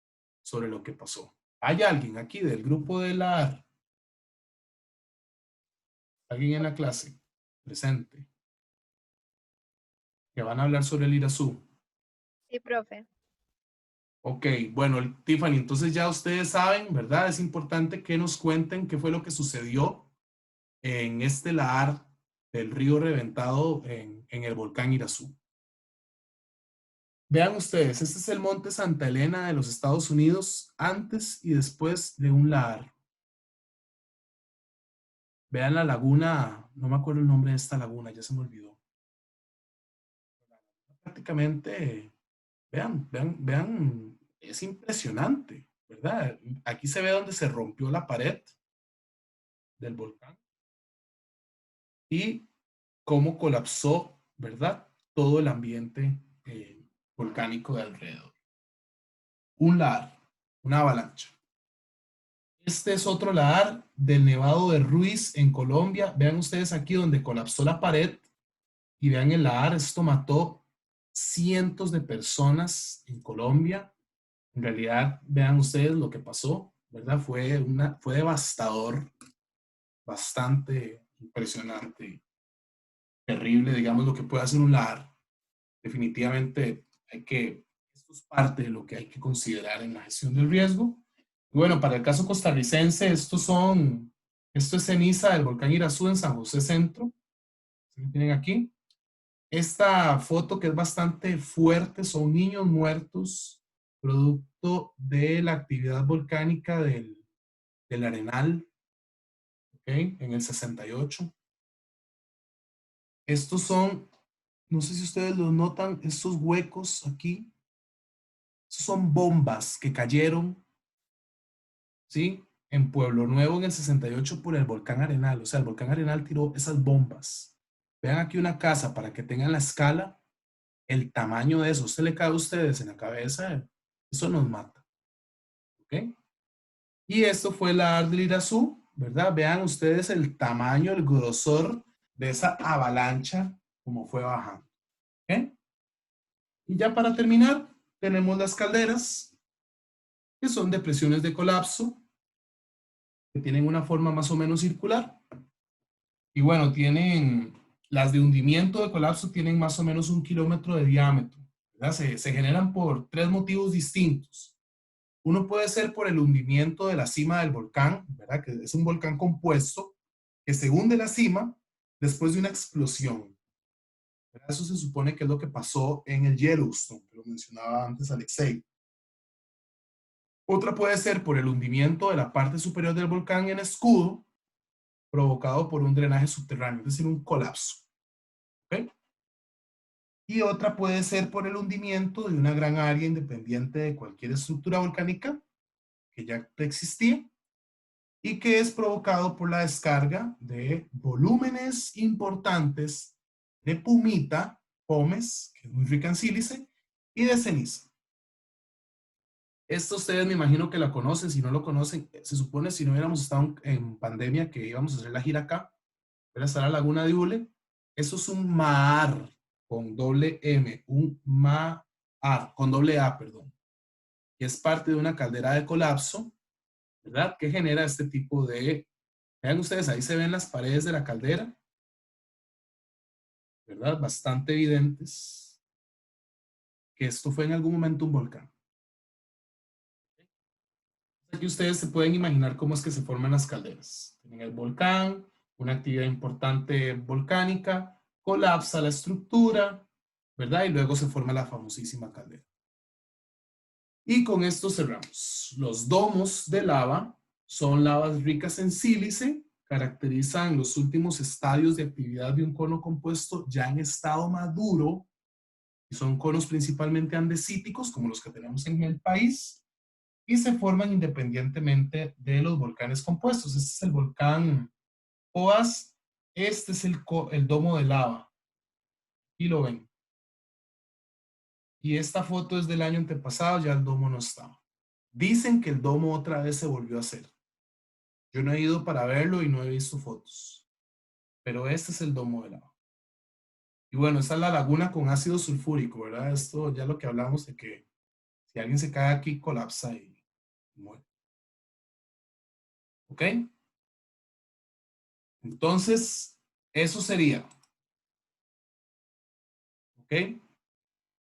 lo que pasó. ¿Hay alguien aquí del grupo del lahar? ¿Alguien en la clase? Presente. Que van a hablar sobre el Irazú. Sí, profe. Ok, bueno, Tiffany, entonces ya ustedes saben, ¿verdad? Es importante que nos cuenten qué fue lo que sucedió en este lahar del río reventado en el volcán Irazú. Vean ustedes, este es el monte Santa Elena de los Estados Unidos antes y después de un lahar. Vean la laguna, no me acuerdo el nombre de esta laguna, ya se me olvidó. Prácticamente, vean, es impresionante, ¿verdad? Aquí se ve donde se rompió la pared del volcán y cómo colapsó, ¿verdad? Todo el ambiente volcánico de alrededor. Un lahar, una avalancha. Este es otro lahar del Nevado de Ruiz en Colombia. Vean ustedes aquí donde colapsó la pared y vean el lahar. Esto mató cientos de personas en Colombia. En realidad, vean ustedes lo que pasó, ¿verdad? Fue devastador, bastante impresionante, terrible, digamos, lo que puede hacer un lahar. Definitivamente esto es parte de lo que hay que considerar en la gestión del riesgo. Y bueno, para el caso costarricense, esto es ceniza del volcán Irazú en San José Centro. ¿Sí tienen aquí? Esta foto que es bastante fuerte, son niños muertos, producto de la actividad volcánica del Arenal, ¿ok? En el 68. Estos son, no sé si ustedes los notan, estos huecos aquí, estos son bombas que cayeron, ¿sí? En Pueblo Nuevo en el 68 por el volcán Arenal. O sea, el volcán Arenal tiró esas bombas. Vean aquí una casa para que tengan la escala, el tamaño de eso. Usted le cae a ustedes en la cabeza, eso nos mata. ¿Ok? Y esto fue la Ar del Irazú, ¿verdad? Vean ustedes el tamaño, el grosor de esa avalancha, como fue bajando. ¿Ok? Y ya para terminar, tenemos las calderas, que son depresiones de colapso, que tienen una forma más o menos circular. Y bueno, las de hundimiento de colapso tienen más o menos 1 kilómetro de diámetro, ¿verdad? Se generan por 3 motivos distintos. Uno puede ser por el hundimiento de la cima del volcán, ¿verdad? Que es un volcán compuesto que se hunde la cima después de una explosión, ¿verdad? Eso se supone que es lo que pasó en el Yellowstone, que lo mencionaba antes Alexei. Otra puede ser por el hundimiento de la parte superior del volcán en escudo, provocado por un drenaje subterráneo, es decir, un colapso. ¿Ok? Y otra puede ser por el hundimiento de una gran área independiente de cualquier estructura volcánica que ya existía y que es provocado por la descarga de volúmenes importantes de pumita, pomes, que es muy rica en sílice, y de ceniza. Esto ustedes me imagino que la conocen. Si no lo conocen, se supone, si no hubiéramos estado en pandemia, que íbamos a hacer la gira acá, era estar a la Laguna de Ule. Eso es un mar con doble M, un mar con doble A, perdón, que es parte de una caldera de colapso, ¿verdad? Que genera este tipo de, vean ustedes, ahí se ven las paredes de la caldera, ¿verdad? Bastante evidentes que esto fue en algún momento un volcán. Aquí ustedes se pueden imaginar cómo es que se forman las calderas. Tienen el volcán, una actividad importante volcánica, colapsa la estructura, ¿verdad? Y luego se forma la famosísima caldera. Y con esto cerramos. Los domos de lava son lavas ricas en sílice, caracterizan los últimos estadios de actividad de un cono compuesto ya en estado maduro, y son conos principalmente andesíticos, como los que tenemos en el país, y se forman independientemente de los volcanes compuestos. Este es el volcán Oas, este es el domo de lava, y lo ven. Y esta foto es del año antepasado, ya el domo no estaba. Dicen que el domo otra vez se volvió a hacer. Yo no he ido para verlo y no he visto fotos, pero este es el domo de lava. Y bueno, esta es la laguna con ácido sulfúrico, ¿verdad? Esto ya lo que hablamos de que si alguien se cae aquí, colapsa y muere. ¿Ok? Entonces, eso sería. ¿Ok?